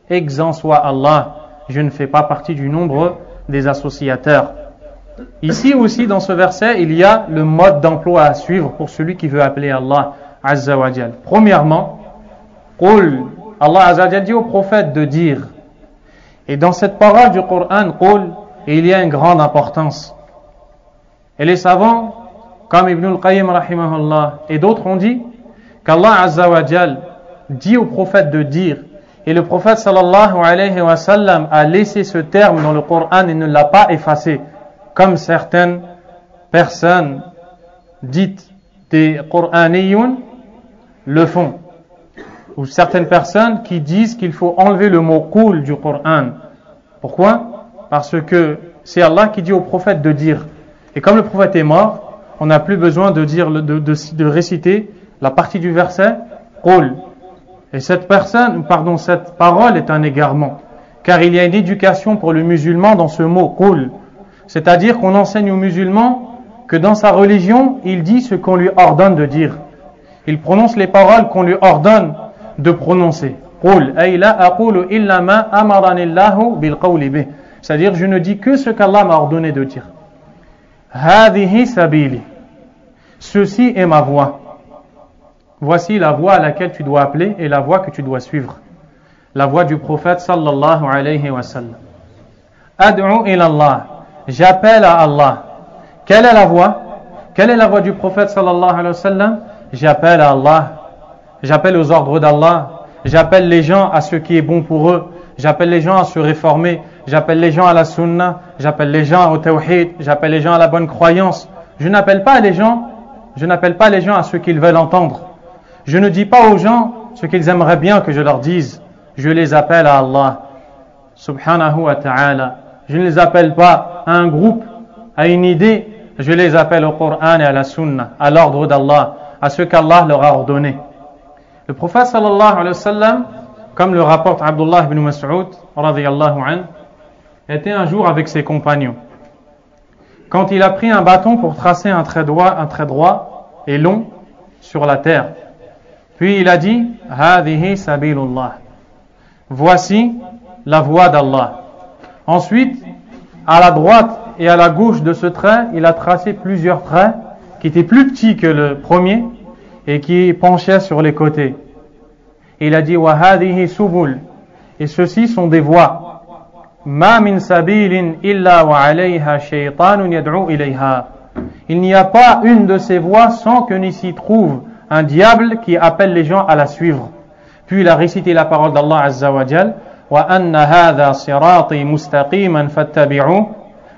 exempt soit Allah, je ne fais pas partie du nombre des associateurs. Ici aussi, dans ce verset, il y a le mode d'emploi à suivre pour celui qui veut appeler Allah Azza wa Jal. Premièrement, Qul, Allah Azza wa Jal dit au prophète de dire. Et dans cette parole du Coran, Qul, il y a une grande importance. Et les savants, comme Ibn al-Qayyim rahimahullah et d'autres ont dit qu'Allah Azza wa Jal dit au prophète de dire. Et le prophète sallallahu alayhi wa sallam a laissé ce terme dans le Coran et ne l'a pas effacé, comme certaines personnes dites des Qur'aniyoun le font. Ou certaines personnes qui disent qu'il faut enlever le mot qul du Coran. Pourquoi? Parce que c'est Allah qui dit au prophète de dire. Et comme le prophète est mort, on n'a plus besoin de dire, de réciter la partie du verset qul. Et cette parole est un égarement. Car il y a une éducation pour le musulman dans ce mot qul. C'est-à-dire qu'on enseigne aux musulmans que dans sa religion, il dit ce qu'on lui ordonne de dire. Il prononce les paroles qu'on lui ordonne de prononcer. Qul ay la aqulu illa ma amarani Allahu bil qawli bih. C'est-à-dire je ne dis que ce qu'Allah m'a ordonné de dire. Hadihi sabili. Ceci est ma voie. Voici la voie à laquelle tu dois appeler et la voie que tu dois suivre. La voie du prophète sallallahu alayhi wa sallam. Ad'u ila Allah. J'appelle à Allah. Quelle est la voie? Quelle est la voie du prophète sallallahu alayhi wa sallam? J'appelle à Allah, j'appelle aux ordres d'Allah, j'appelle les gens à ce qui est bon pour eux, j'appelle les gens à se réformer, j'appelle les gens à la sunna, j'appelle les gens au tawhid, j'appelle les gens à la bonne croyance. Je n'appelle pas les gens à ce qu'ils veulent entendre. Je ne dis pas aux gens ce qu'ils aimeraient bien que je leur dise. Je les appelle à Allah, subhanahu wa ta'ala. Je ne les appelle pas à un groupe, à une idée. Je les appelle au Coran et à la sunna, à l'ordre d'Allah, à ce qu'Allah leur a ordonné. Le prophète sallallahu alayhi wa sallam, comme le rapporte Abdullah ibn Mas'ud, radiyallahu anhu, était un jour avec ses compagnons. Quand il a pris un bâton pour tracer un trait droit et long sur la terre. Puis il a dit, Hadihi sabilullah. Voici la voie d'Allah. Ensuite, à la droite et à la gauche de ce trait, il a tracé plusieurs traits qui étaient plus petits que le premier et qui penchaient sur les côtés. Il a dit, Wa hadihi subul. Et ceux-ci sont des voies. Ma min sabilin illa wa alayha shaytanun yad'u ilayha. Il n'y a pas une de ces voies sans que n'y s'y trouve un diable qui appelle les gens à la suivre. Puis il a récité la parole d'Allah Azza wa Jal, wa anna hadha sirati mustaqiman fattabi'u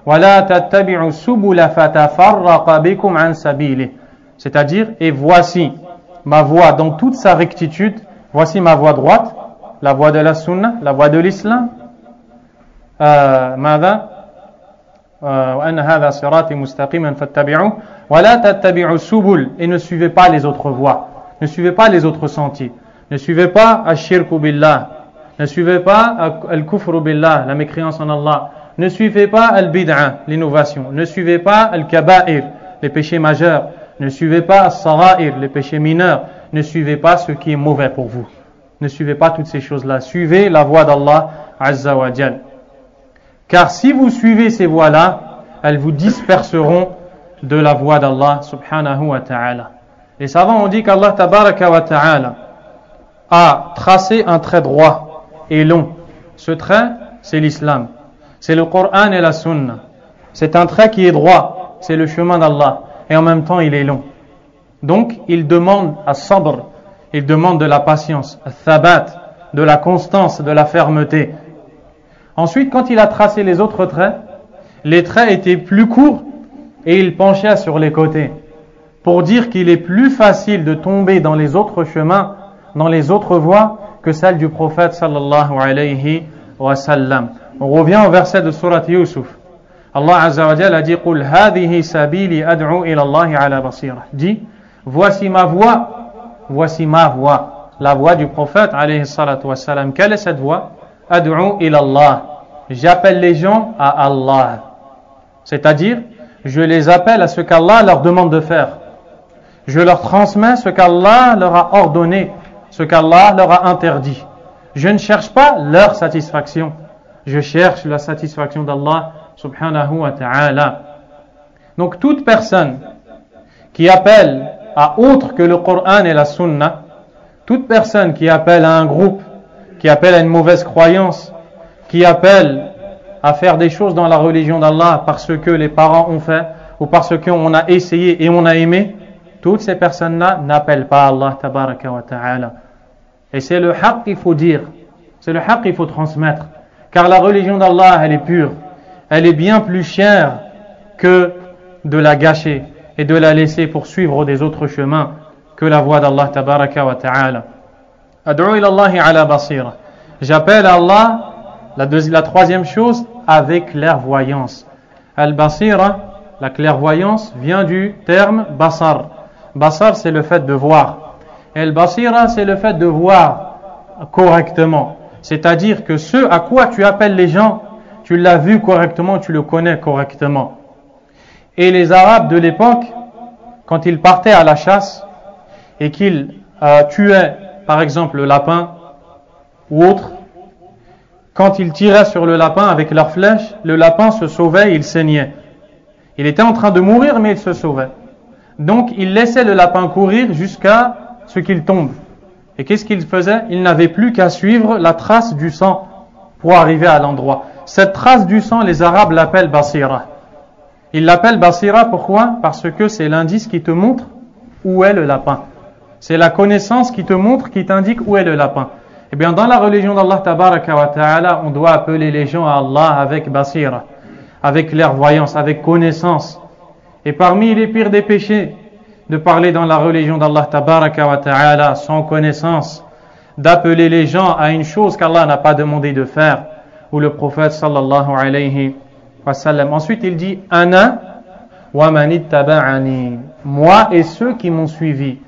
wa la tattabi'u subula fatafarraqa bikum an sabili. C'est-à-dire, et voici ma voie dans toute sa rectitude, voici ma voie droite, la voie de la sunna, la voie de l'islam. ماذا وأن هذا صراطي مستقيما فاتبعوه ولا تتبعوا السبل, et ne suivez pas les autres voies, ne suivez pas les autres sentiers, ne suivez pas al-shirku billah, ne suivez pas al-kufru billah, la mécréance en Allah, ne suivez pas al-bid'a, l'innovation, ne suivez pas al-kaba'ir, les péchés majeurs, ne suivez pas al-sara'ir, les péchés mineurs, ne suivez pas ce qui est mauvais pour vous, ne suivez pas toutes ces choses-là, suivez la voie d'Allah Azza wa Jal. Car si vous suivez ces voies-là, elles vous disperseront de la voie d'Allah subhanahu wa ta'ala. Les savants ont dit qu'Allah tabaraka wa ta'ala a tracé un trait droit et long. Ce trait, c'est l'islam. C'est le Coran et la sunna. C'est un trait qui est droit. C'est le chemin d'Allah. Et en même temps, il est long. Donc, il demande à sabr. Il demande de la patience, à thabat, de la constance, de la fermeté. Ensuite, quand il a tracé les autres traits, les traits étaient plus courts et ils penchaient sur les côtés. Pour dire qu'il est plus facile de tomber dans les autres chemins, dans les autres voies, que celle du prophète sallallahu alayhi wa sallam. On revient au verset de sourate Yusuf. Allah Azza wa Jalla a dit, Qul hadhihi sabili ad'u ila Allahi ala basira. Dit, voici ma voie, la voie du prophète alayhi salatu wa sallam. Quelle est cette voie? Ad'u ila Allah. J'appelle les gens à Allah. C'est-à-dire, je les appelle à ce qu'Allah leur demande de faire. Je leur transmets ce qu'Allah leur a ordonné, ce qu'Allah leur a interdit. Je ne cherche pas leur satisfaction. Je cherche la satisfaction d'Allah subhanahu wa ta'ala. Donc toute personne qui appelle à autre que le Coran et la Sunna, toute personne qui appelle à un groupe, qui appelle à une mauvaise croyance, qui appelle à faire des choses dans la religion d'Allah parce que les parents ont fait ou parce qu'on a essayé et on a aimé, toutes ces personnes-là n'appellent pas Allah tabaraka wa ta'ala. Et c'est le haqq qu'il faut dire, c'est le haqq qu'il faut transmettre. Car la religion d'Allah, elle est pure, elle est bien plus chère que de la gâcher et de la laisser pour suivre des autres chemins que la voie d'Allah tabaraka wa ta'ala. Ad'u ila Allahi ala basira. J'appelle à Allah, la troisième chose, avec clairvoyance. Al-basira, la clairvoyance, vient du terme basar. Basar, c'est le fait de voir. Et al-basira, c'est le fait de voir correctement. C'est-à-dire que ce à quoi tu appelles les gens, tu l'as vu correctement, tu le connais correctement. Et les Arabes de l'époque, quand ils partaient à la chasse et qu'ils tuaient, par exemple, le lapin ou autre, quand ils tiraient sur le lapin avec leurs flèches, le lapin se sauvait et il saignait. Il était en train de mourir, mais il se sauvait. Donc, ils laissaient le lapin courir jusqu'à ce qu'il tombe. Et qu'est-ce qu'il faisait? Il n'avait plus qu'à suivre la trace du sang pour arriver à l'endroit. Cette trace du sang, les Arabes l'appellent basira. Il l'appelle Basira, pourquoi? Parce que c'est l'indice qui te montre où est le lapin. C'est la connaissance qui te montre, qui t'indique où est le lapin. Eh bien, dans la religion d'Allah Tabaraka wa Ta'ala, on doit appeler les gens à Allah avec Basira, avec clairvoyance, avec connaissance. Et parmi les pires des péchés, de parler dans la religion d'Allah Tabaraka wa Ta'ala sans connaissance, d'appeler les gens à une chose qu'Allah n'a pas demandé de faire, ou le prophète sallallahu alayhi wa sallam. Ensuite, il dit Ana wa man ittaba'ani, moi et ceux qui m'ont suivi.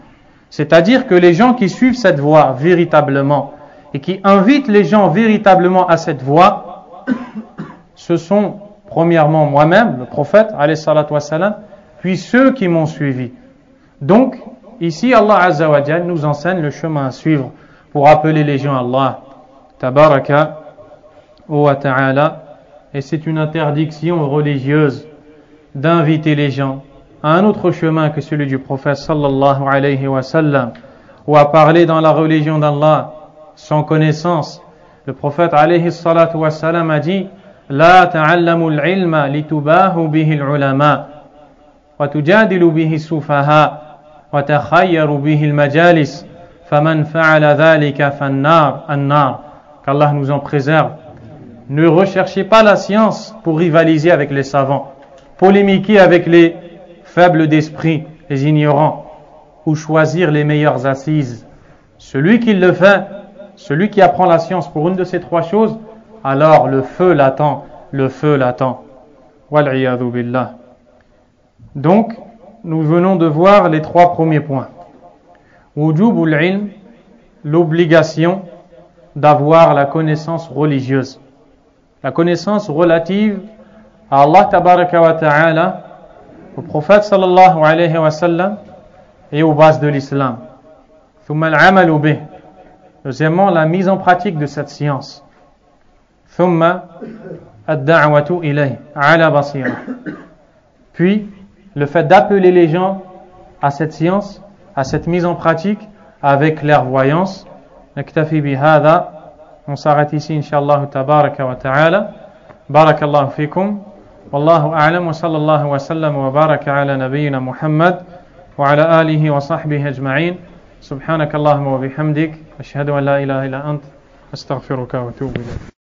C'est-à-dire que les gens qui suivent cette voie véritablement et qui invitent les gens véritablement à cette voie, ce sont premièrement moi-même, le prophète alayhi salatu wa sallam, puis ceux qui m'ont suivi. Donc, ici, Allah Azza wa Jal nous enseigne le chemin à suivre pour appeler les gens à Allah Tabaraka wa Ta'ala. Et c'est une interdiction religieuse d'inviter les gens à un autre chemin que celui du prophète sallallahu alayhi wa sallam, ou à parler dans la religion d'Allah sans connaissance. Le prophète alayhi salatu wa sallam a dit La ta'allamu al-ilma litubahu bihi al-ulama wa tujadilu bihi sufaha wa takhayyaru bihi al-majalis faman fa'ala dhalika fannar an-nar. Qu'Allah nous en préserve. Ne recherchez pas la science pour rivaliser avec les savants, polémiquer avec les faibles d'esprit, les ignorants, ou choisir les meilleures assises. Celui qui le fait, celui qui apprend la science pour une de ces trois choses, alors le feu l'attend, le feu l'attend. Wal'iyadhu billah. Donc, nous venons de voir les trois premiers points. Wujubul ilm, l'obligation d'avoir la connaissance religieuse. La connaissance relative à Allah Tabaraka wa Ta'ala, au prophète sallallahu alayhi wa sallam et aux bases de l'islam. Thumma al-amalu bih. Deuxièmement, la mise en pratique de cette science. Thumma ad-da'watu ilayh ala basira. Puis, le fait d'appeler les gens à cette science, à cette mise en pratique avec clairvoyance. Naktafi bihadha. On s'arrête ici, inshallah tabaraka wa ta'ala. Barakallahu fikum. Wallahu a'lam wa sallallahu wa sallam wa baraka ala nabiyyina Muhammad wa ala alihi wa sahbihi ajma'in. Subhanakallahumma wa bihamdik. Ashhadu an la ilaha illa ant. Astaghfiruka wa atubu ilayk.